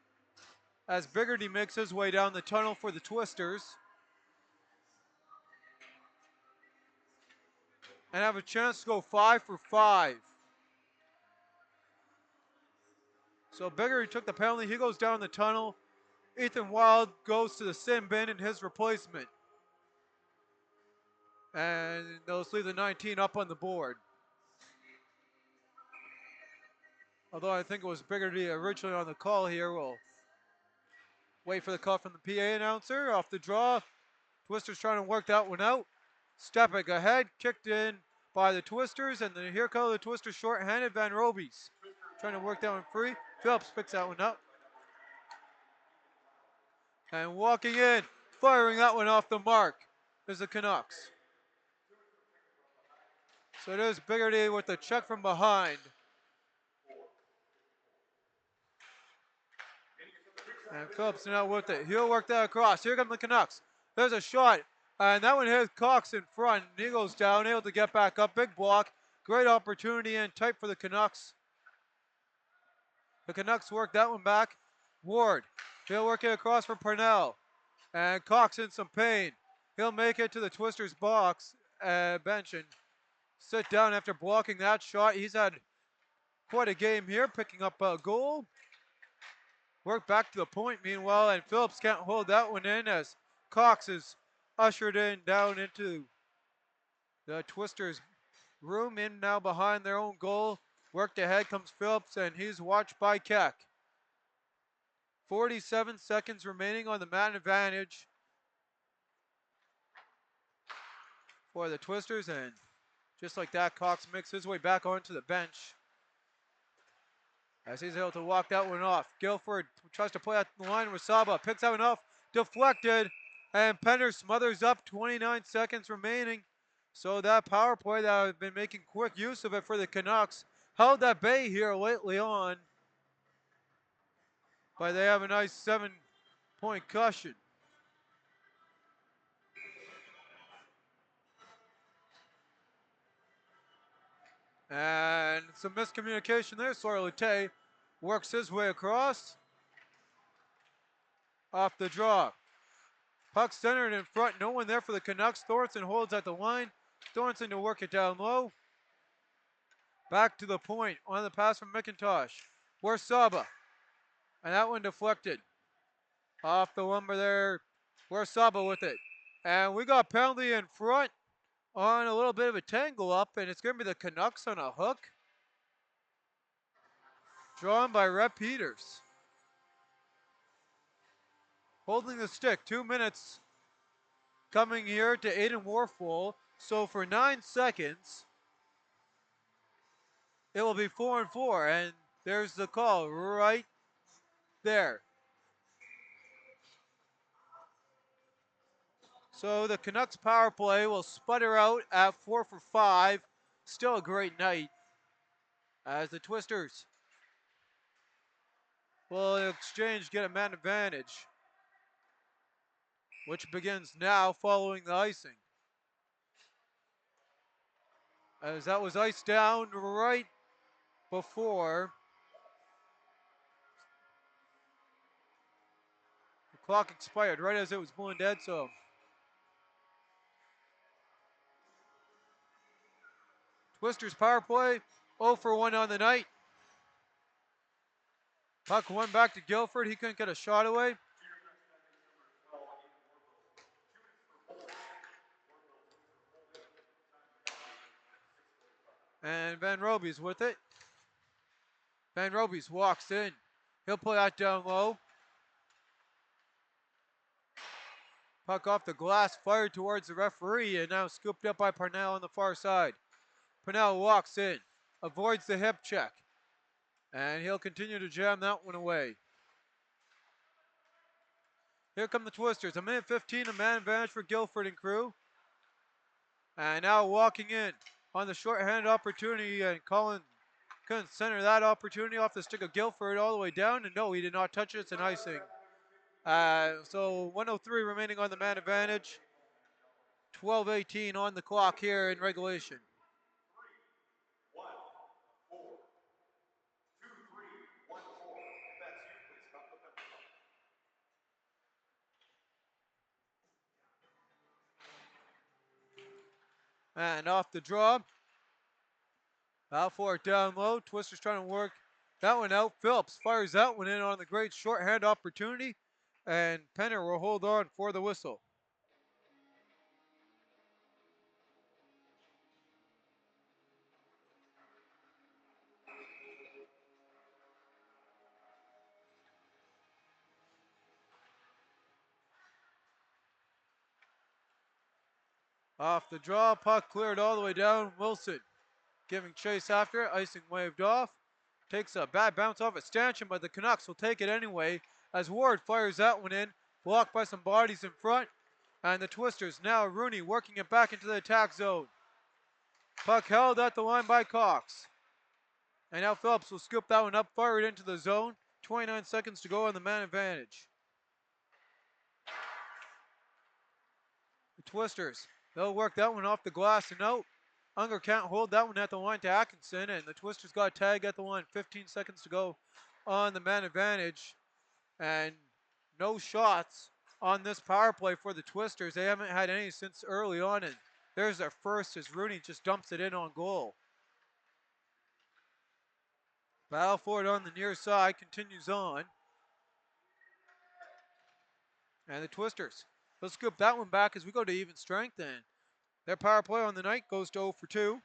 as Biggerty makes his way down the tunnel for the Twisters. And have a chance to go 5 for 5. So Bigger took the penalty. He goes down the tunnel. Ethan Wild goes to the sin bin in his replacement. And they'll leave the 19 up on the board. Although I think it was Biggerty originally on the call here. We'll wait for the call from the PA announcer. Off the draw. Twisters trying to work that one out. Stepping ahead, kicked in by the Twisters, and then here come the Twisters short-handed. Van Robies trying to work that one free. Phillips picks that one up. And walking in, firing that one off the mark is the Canucks. So it is Biggerty with the check from behind. And Phillips now with it. He'll work that across. Here come the Canucks. There's a shot. And that one hits Cox in front. And he goes down, able to get back up. Big block. Great opportunity and tight for the Canucks. The Canucks work that one back. Ward. He'll work it across for Parnell. And Cox in some pain. He'll make it to the Twisters box bench and sit down after blocking that shot. He's had quite a game here, picking up a goal. Work back to the point meanwhile, and Phillips can't hold that one in as Cox is ushered in down into the Twisters room, in now behind their own goal. Worked ahead comes Phillips, and he's watched by Keck. 47 seconds remaining on the man advantage for the Twisters, and just like that, Cox makes his way back onto the bench as he's able to walk that one off. Guilford tries to play out the line with Saba, picks that one off, deflected, and Penner smothers up. 29 seconds remaining. So that power play that I've been making quick use of it for the Canucks held that bay here lately on. But they have a nice 7-point cushion. And some miscommunication there. Sorlete works his way across. Off the draw. Puck centered in front. No one there for the Canucks. Thornton holds at the line. Thornton to work it down low. Back to the point on the pass from McIntosh. Where's Saba? And that one deflected. Off the lumber there. Where's Saba with it? And we got penalty in front on a little bit of a tangle up, and it's going to be the Canucks on a hook. Drawn by Rep Peters. Holding the stick, 2 minutes coming here to Aiden Warfel. So for 9 seconds, it will be 4-4, and there's the call right there. So the Canucks power play will sputter out at 4 for 5. Still a great night as the Twisters will exchange, get a man advantage, which begins now following the icing. As that was iced down right before the clock expired, right as it was blowing dead, so Twisters power play, 0 for 1 on the night. Puck went back to Guilford. He couldn't get a shot away. And Van Robies with it. Van Robies walks in. He'll play out down low. Puck off the glass, fired towards the referee, and now scooped up by Parnell on the far side. Parnell walks in, avoids the hip check, and he'll continue to jam that one away. Here come the Twisters. 1:15, a man advantage for Guilford and crew. And now walking in on the short-handed opportunity, and Colin couldn't center that opportunity off the stick of Guilford all the way down, and no, he did not touch it. It's an icing. So 1:03 remaining on the man advantage. 12:18 on the clock here in regulation. And off the draw. Balfour down low. Twisters trying to work that one out. Phillips fires that one in on the great shorthand opportunity, and Penner will hold on for the whistle. Off the draw, puck cleared all the way down. Wilson giving chase after it. Icing waved off. Takes a bad bounce off a stanchion, but the Canucks will take it anyway as Ward fires that one in. Blocked by some bodies in front. And the Twisters, now Rooney working it back into the attack zone. Puck held at the line by Cox. And now Phillips will scoop that one up, fire it into the zone. 29 seconds to go on the man advantage. The Twisters, they'll work that one off the glass and out. Unger can't hold that one at the line to Atkinson, and the Twisters got a tag at the line. 15 seconds to go on the man advantage. And no shots on this power play for the Twisters. They haven't had any since early on, and there's their first as Rooney just dumps it in on goal. Battle for it on the near side continues on. And the Twisters, they'll scoop that one back as we go to even strength, and their power play on the night goes to 0 for 2.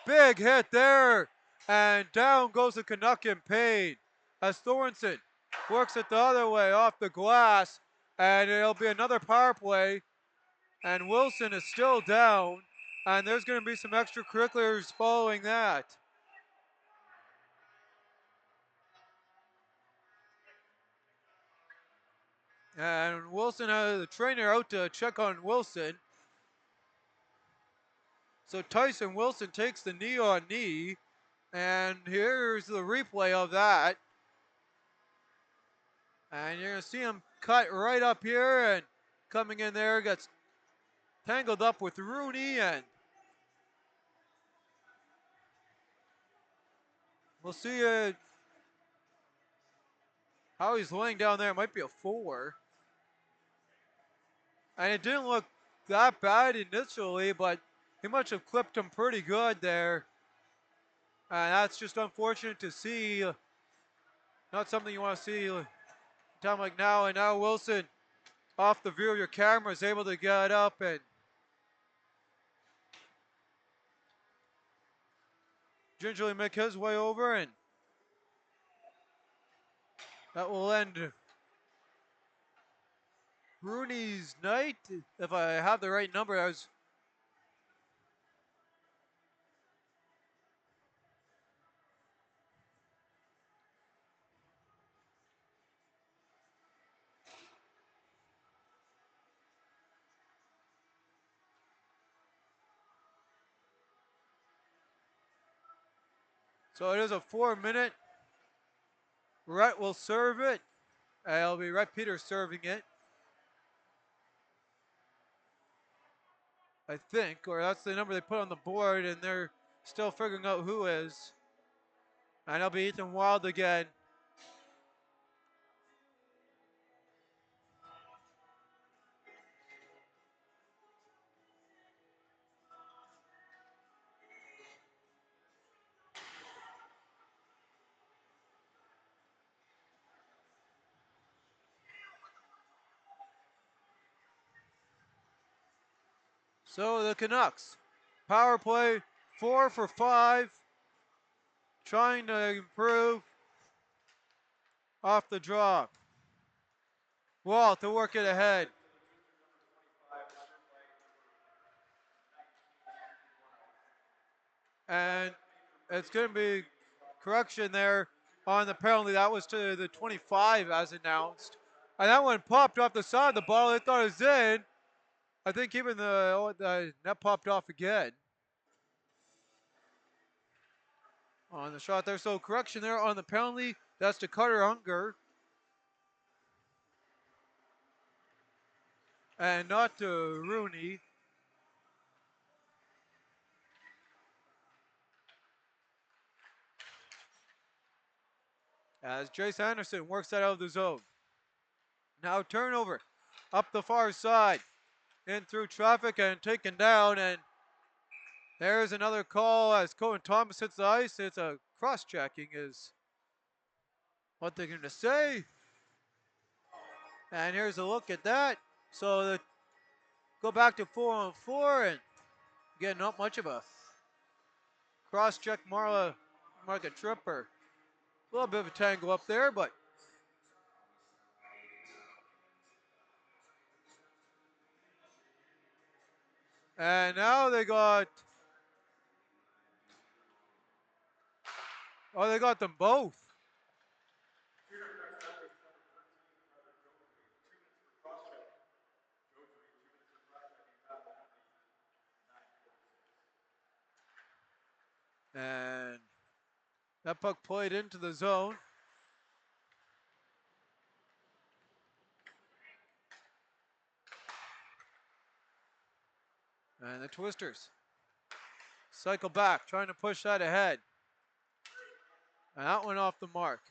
Big hit there, and down goes the Canuck in pain as Thornton works it the other way off the glass, and it'll be another power play, and Wilson is still down, and there's going to be some extracurriculars following that. And Wilson, the trainer out to check on Wilson. So Tyson Wilson takes the knee on knee, and here's the replay of that. And you're going to see him cut right up here, and coming in there, gets tangled up with Rooney, and we'll see how he's laying down there. It might be a 4. And it didn't look that bad initially, but he must have clipped him pretty good there. And that's just unfortunate to see. Not something you want to see a time like now. And now Wilson, off the view of your camera, is able to get up and gingerly make his way over, and that will end Rooney's night. If I have the right number, so it is a 4-minute. Rhett will serve it. It'll be Rhett Peters serving it, I think, or that's the number they put on the board, and they're still figuring out who is. And it'll be Ethan Wild again. So the Canucks, power play 4 for 5, trying to improve off the draw. Wall to work it ahead. And it's going to be correction there on the penalty. That was to the 25 as announced. And that one popped off the side of the ball. They thought it was in. I think even the net popped off again on the shot there. So correction there on the penalty. That's to Carter Unger. And not to Rooney. As Jace Anderson works that out of the zone. Now turnover up the far side. In through traffic and taken down, and there's another call as Cohen Thomas hits the ice. It's a cross-checking is what they're going to say. And here's a look at that. So go back to 4-on-4, and again, not much of a cross-check market trip, or a little bit of a tangle up there, but and now they got them both. And that puck played into the zone. And the Twisters cycle back, trying to push that ahead. And that went off the mark.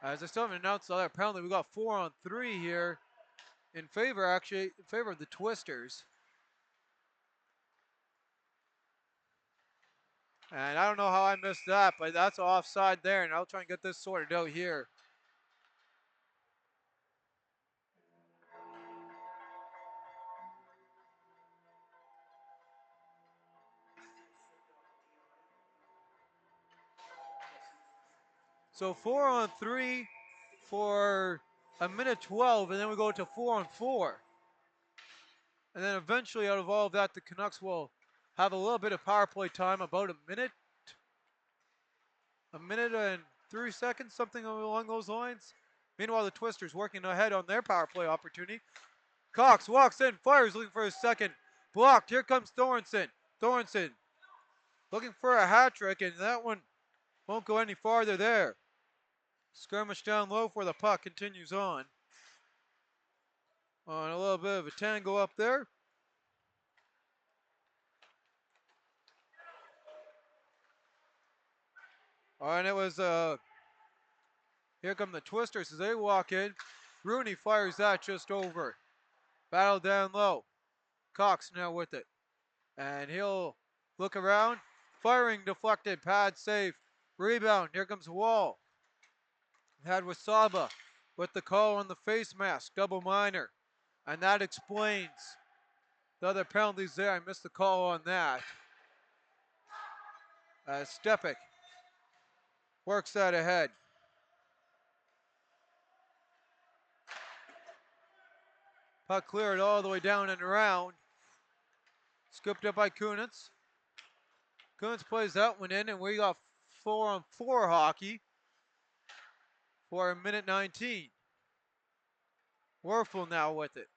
As I still haven't announced the other penalty, we got 4-on-3 here in favor of the Twisters. And I don't know how I missed that, but that's offside there, and I'll try and get this sorted out here. So 4-on-3 for a minute 12, and then we go to 4-on-4. And then eventually out of all of that, the Canucks will have a little bit of power play time, about a minute and 3 seconds, something along those lines. Meanwhile, the Twisters working ahead on their power play opportunity. Cox walks in, fires, looking for his second. Blocked. Here comes Thornton. Thornton looking for a hat trick, and that one won't go any farther there. Skirmish down low for the puck continues on. On a little bit of a tango up there. All right, it was here come the Twisters as they walk in. Rooney fires that just over. Battle down low. Cox now with it. And he'll look around. Firing deflected. Pad safe. Rebound. Here comes Wall. Had Wasaba with the call on the face mask. Double minor. And that explains the other penalties there. I missed the call on that. Stepik works that ahead. Puck cleared all the way down and around. Scooped up by Kunitz. Kunitz plays that one in, and we got 4-on-4 hockey for a minute 19. Werfel now with it.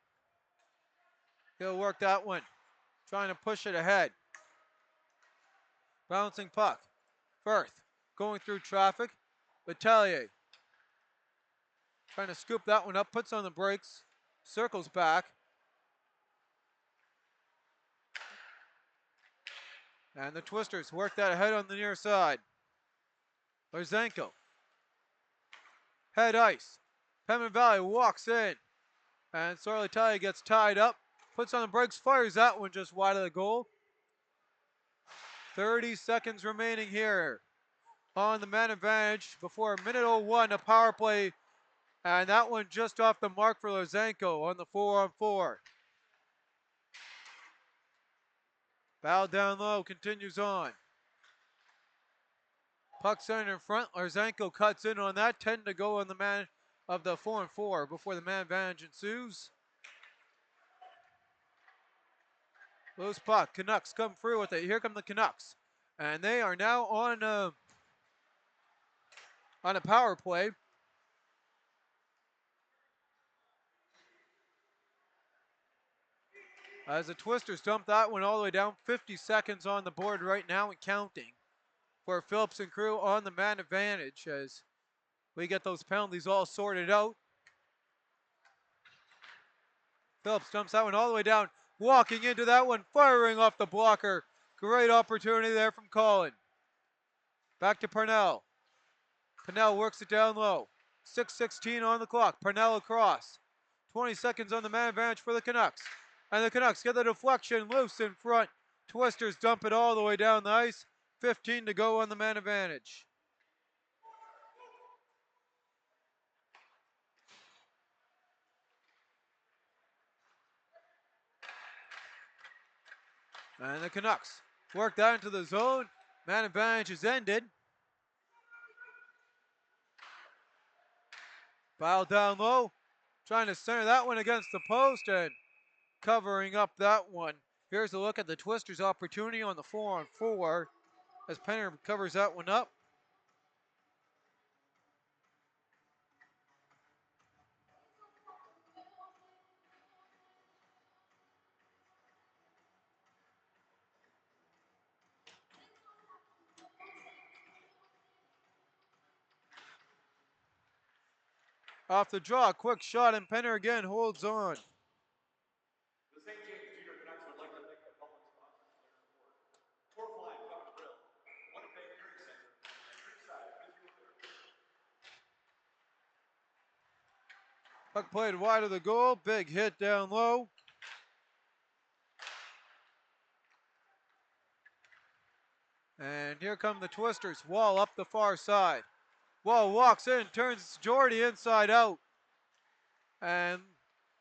He'll work that one, trying to push it ahead. Bouncing puck. Firth going through traffic. Battalier trying to scoop that one up, puts on the brakes, circles back. And the Twisters work that ahead on the near side. Larzenko. Head ice. Pembina Valley walks in. And Sorlitalia gets tied up. Puts on the brakes, fires that one just wide of the goal. 30 seconds remaining here on the man advantage before a minute 01, a power play. And that one just off the mark for Larzenko on the 4-on-4. Battle down low continues on. Puck center in front. Larzenko cuts in on that. 10 to go on the man of the 4-on-4 before the man advantage ensues. Loose puck. Canucks come through with it. Here come the Canucks. And they are now on a power play. As the Twisters dump that one all the way down. 50 seconds on the board right now and counting for Phillips and crew on the man advantage as we get those penalties all sorted out. Phillips dumps that one all the way down. Walking into that one, firing off the blocker. Great opportunity there from Colin. Back to Parnell. Parnell works it down low. 6:16 on the clock. Parnell across. 20 seconds on the man advantage for the Canucks. And the Canucks get the deflection loose in front. Twisters dump it all the way down the ice. 15 to go on the man advantage. And the Canucks work that into the zone. Man advantage is ended. Foul down low. Trying to center that one against the post and covering up that one. Here's a look at the Twisters' opportunity on the 4-on-4 as Penner covers that one up. Off the draw, quick shot, and Penner again holds on. The St. James Junior Canucks would like to thank the following sponsors for their support. Portline Pub and Grill, Winnipeg Hearing Center, and Creekside Physical Therapy. Puck played wide of the goal, big hit down low. And here come the Twisters, Wall up the far side. Wall walks in, turns Jordy inside out. And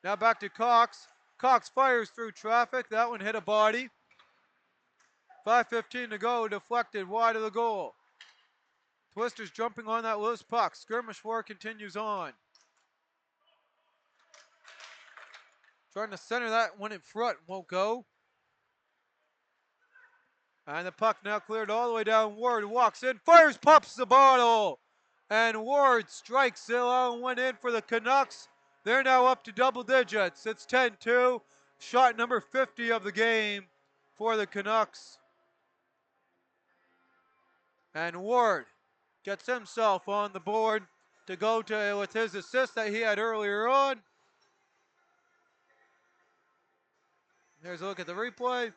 now back to Cox. Cox fires through traffic. That one hit a body. 5:15 to go, deflected wide of the goal. Twisters jumping on that loose puck. Skirmish war continues on. Trying to center that one in front, won't go. And the puck now cleared all the way down. Ward walks in, fires, pops the bottle. And Ward strikes the long one in for the Canucks. They're now up to double digits. It's 10-2. Shot number 50 of the game for the Canucks. And Ward gets himself on the board to go to with his assist that he had earlier on. There's a look at the replay.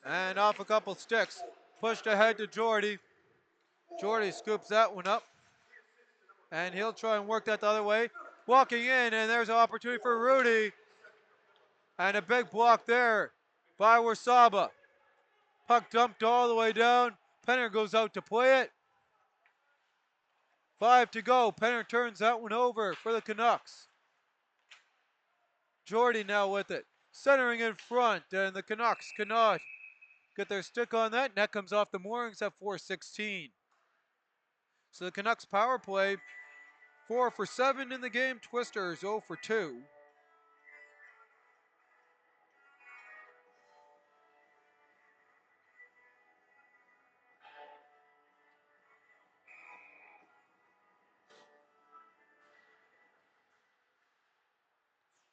And off a couple sticks. Pushed ahead to Jordy. Jordy scoops that one up. And he'll try and work that the other way. Walking in, and there's an opportunity for Rudy. And a big block there by Warsaba. Puck dumped all the way down. Penner goes out to play it. 5 to go. Penner turns that one over for the Canucks. Jordy now with it. Centering in front, and the Canucks cannot get their stick on that. Net comes off the moorings at 4:16. So the Canucks power play, 4 for 7 in the game. Twisters 0 for 2.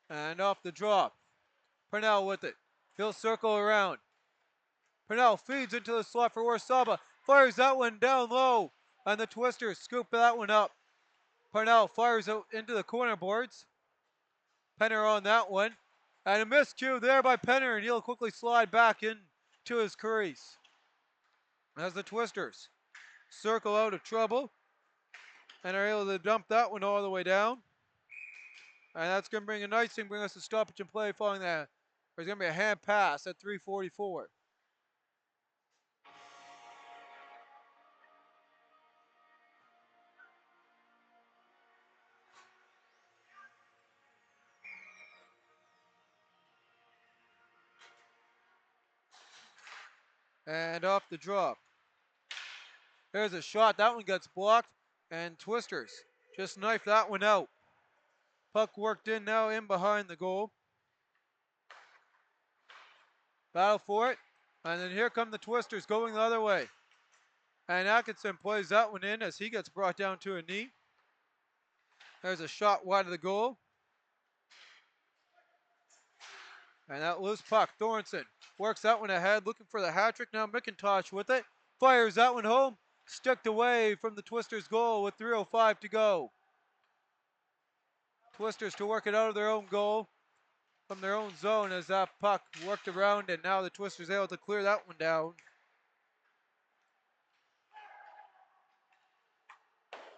And off the drop. Purnell with it. He'll circle around. Purnell feeds into the slot for Warsaba. Fires that one down low. And the Twisters scoop that one up. Purnell fires out into the corner boards. Penner on that one. And a miscue there by Penner, and he'll quickly slide back into his crease. As the Twisters circle out of trouble and are able to dump that one all the way down. And that's going to bring us a stoppage and play following that. There's going to be a hand pass at 3:44. And off the drop. There's a shot. That one gets blocked. And Twisters just knife that one out. Puck worked in now in behind the goal. Battle for it. And then here come the Twisters going the other way. And Atkinson plays that one in as he gets brought down to a knee. There's a shot wide of the goal. And that loose puck, Thornton works that one ahead, looking for the hat trick. Now McIntosh with it. Fires that one home. Sticked away from the Twisters' goal with 3:05 to go. Twisters to work it out of their own goal from their own zone as that puck worked around, and now the Twisters able to clear that one down.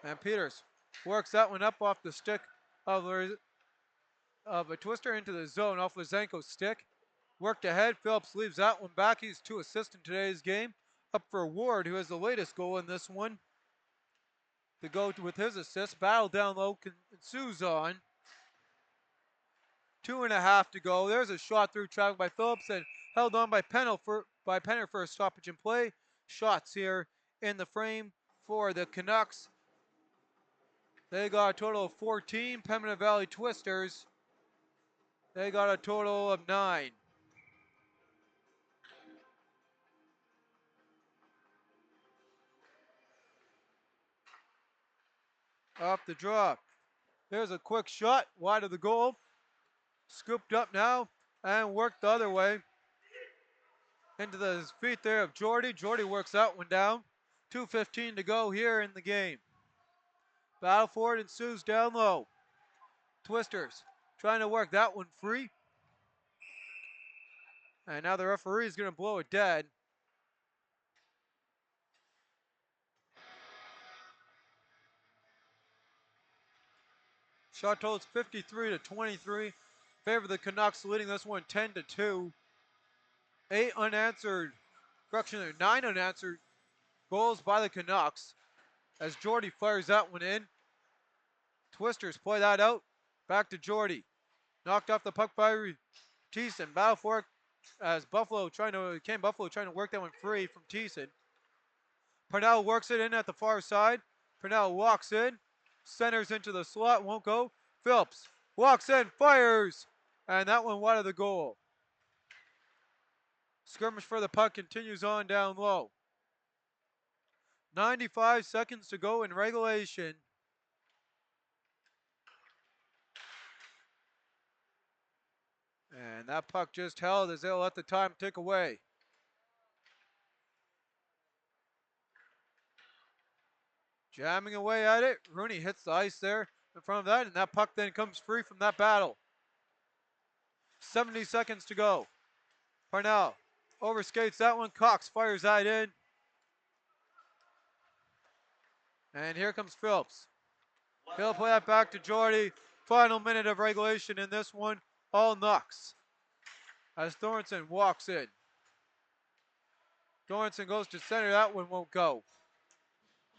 And Peters works that one up off the stick of a Twister into the zone off Lizenko's stick. Worked ahead. Phillips leaves that one back. He's 2 assists in today's game. Up for Ward, who has the latest goal in this one, to go with his assist. Battle down low ensues on. 2.5 to go. There's a shot through traffic by Phillips and held on by Penner for a stoppage in play. Shots here in the frame for the Canucks. They got a total of 14. Pembina Valley Twisters, they got a total of 9. Off the draw. There's a quick shot wide of the goal. Scooped up now and worked the other way. Into the feet there of Jordy. Jordy works that one down. 2:15 to go here in the game. Battle for it ensues down low. Twisters trying to work that one free. And now the referee is going to blow it dead. Shot total is 53 to 23. Favor of the Canucks, leading this one 10 to 2. 9 unanswered goals by the Canucks as Jordy fires that one in. Twisters play that out. Back to Jordy. Knocked off the puck by Thiessen. Battle for it as Buffalo trying to work that one free from Thiessen. Parnell works it in at the far side. Parnell walks in. Centers into the slot. Won't go. Phillips walks in. Fires. And that one wide of the goal. Skirmish for the puck continues on down low. 95 seconds to go in regulation. And that puck just held as they'll let the time tick away. Jamming away at it. Rooney hits the ice there in front of that, and that puck then comes free from that battle. 70 seconds to go. Parnell overskates that one. Cox fires that in. And here comes Phillips. He'll play that back to Jordy. Final minute of regulation in this one. All Nucks. As Thornton walks in. Thornton goes to center. That one won't go.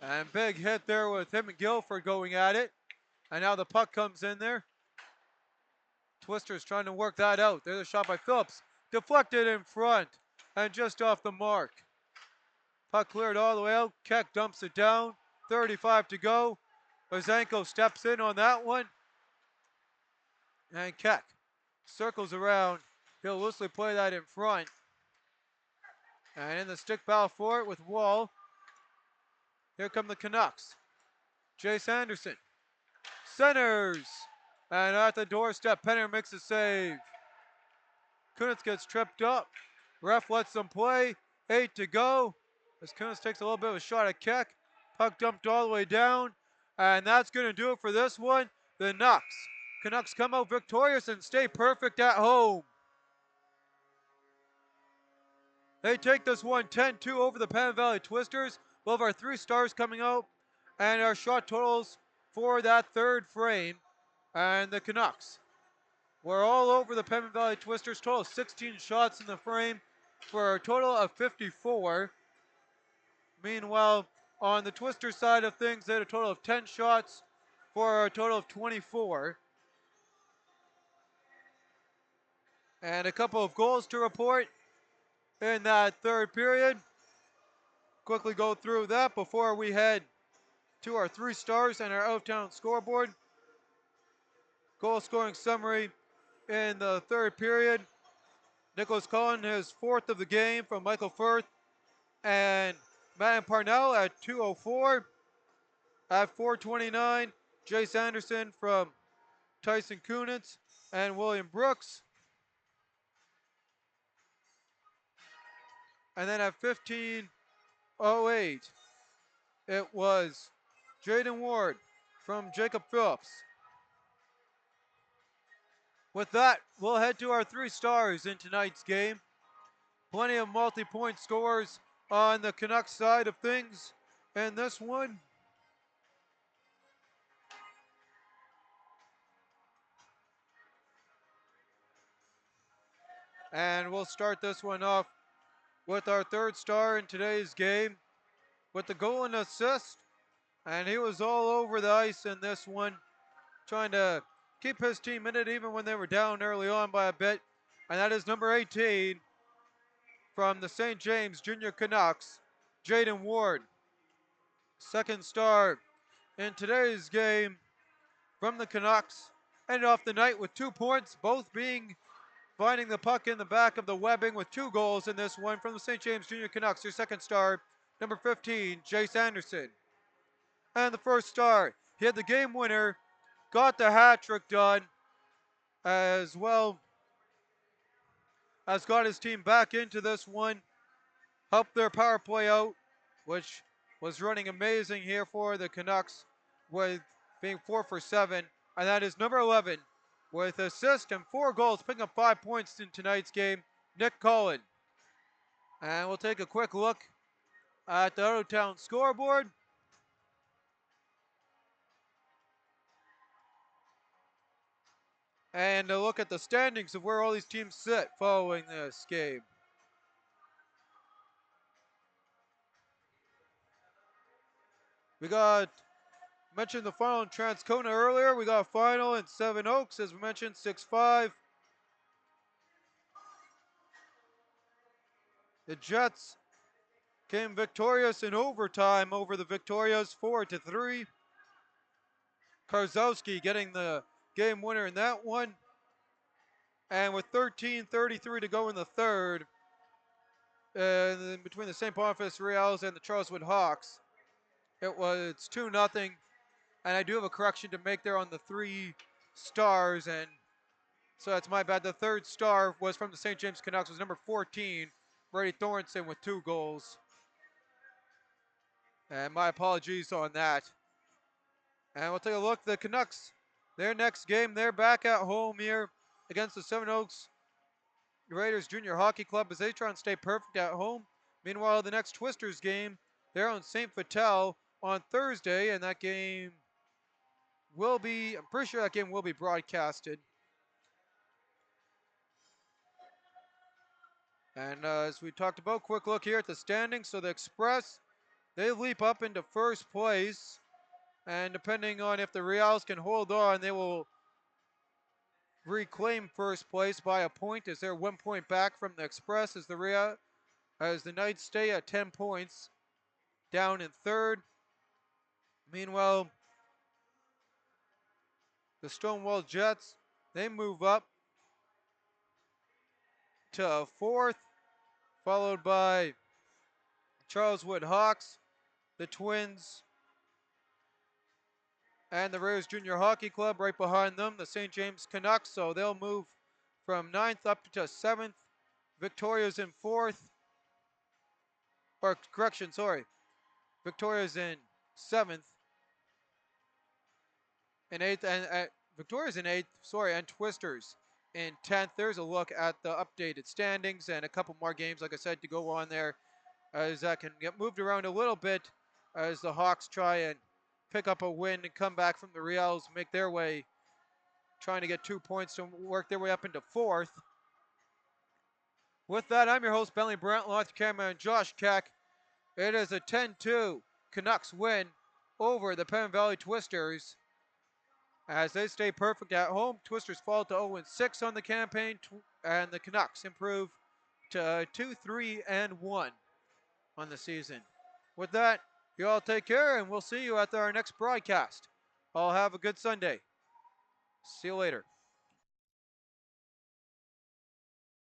And big hit there with him and Guilford going at it. And now the puck comes in there. Twisters trying to work that out. There's a shot by Phillips. Deflected in front. And just off the mark. Puck cleared all the way out. Keck dumps it down. 35 to go. Lizenko steps in on that one. And Keck circles around. He'll loosely play that in front. And in the stick battle for it with Wall. Here come the Canucks. Jace Anderson. Centers. And at the doorstep, Penner makes a save. Kunitz gets tripped up. Ref lets them play. 8 to go. As Kunitz takes a little bit of a shot at Keck. Puck dumped all the way down. And that's going to do it for this one. The Canucks come out victorious and stay perfect at home. They take this one 10-2 over the Pembina Valley Twisters. We'll have our 3 stars coming out and our shot totals for that third frame. And the Canucks were all over the Pembina Valley Twisters. Total of 16 shots in the frame for a total of 54. Meanwhile, on the Twister side of things, they had a total of 10 shots for a total of 24. And a couple of goals to report in that third period. Quickly go through that before we head to our 3 stars and our out-of-town scoreboard. Goal scoring summary in the third period. Nicholas Cullen, his 4th of the game from Michael Firth and Matt Parnell at 2:04. At 4:29, Jace Anderson from Tyson Kunitz and William Brooks. And then at 15:08, it was Jaden Ward from Jacob Phillips. With that, we'll head to our 3 stars in tonight's game. Plenty of multi-point scores on the Canucks side of things in this one. And we'll start this one off with our third star in today's game with the goal and assist. And he was all over the ice in this one, trying to keep his team in it even when they were down early on by a bit. And that is number 18 from the St. James Junior Canucks, Jaden Ward. Second star in today's game from the Canucks. Ended off the night with 2 points, both being finding the puck in the back of the webbing with 2 goals in this one from the St. James Junior Canucks. Your second star, number 15, Jace Anderson. And the first star, he had the game winner, got the hat trick done, as well as got his team back into this one, helped their power play out, which was running amazing here for the Canucks, with being 4 for 7. And that is number 11, with assist and 4 goals, picking up 5 points in tonight's game, Nick Collin. And we'll take a quick look at the out-of-town scoreboard. And a look at the standings of where all these teams sit following this game. We got, mentioned the final in Transcona earlier. We got a final in Seven Oaks, as we mentioned, 6-5. The Jets came victorious in overtime over the Victorias, 4-3. Karzowski getting the game winner in that one. And with 13:33 to go in the third, between the St. Boniface Reals and the Charleswood Hawks, it's 2-0. And I do have a correction to make there on the 3 stars, and so that's my bad. The third star was from the St. James Canucks, was number 14, Brady Thornton, with 2 goals. And my apologies on that. And we'll take a look. The Canucks, their next game, they're back at home here against the Seven Oaks Raiders Junior Hockey Club as they try and stay perfect at home. Meanwhile, the next Twisters game, they're on St. Vital on Thursday, and that game will be, I'm pretty sure that game will be broadcasted. And as we talked about, quick look here at the standings. So the Express, they leap up into first place. And depending on if the Reals can hold on, they will reclaim first place by a point, as they're 1 point back from the Express, as the Knights stay at 10 points down in third. Meanwhile, the Stonewall Jets, they move up to fourth, followed by Charleswood Hawks, the Twins, and the Raiders Junior Hockey Club right behind them, the St. James Canucks. So they'll move from 9th up to 7th. Victoria's in 4th. Or correction, sorry. Victoria's in 7th. And 8th, and Victoria's in 8th, sorry, and Twisters in 10th. There's a look at the updated standings and a couple more games, like I said, to go on there, as that can get moved around a little bit as the Hawks try and pick up a win and come back from the Reals, make their way, trying to get 2 points to work their way up into fourth. With that, I'm your host, Bentley Brandt, along with cameraman Josh Keck. It is a 10-2 Canucks win over the Penn Valley Twisters. As they stay perfect at home, Twisters fall to 0-6 on the campaign, and the Canucks improve to 2-3-1 on the season. With that, you all take care, and we'll see you at our next broadcast. All have a good Sunday. See you later.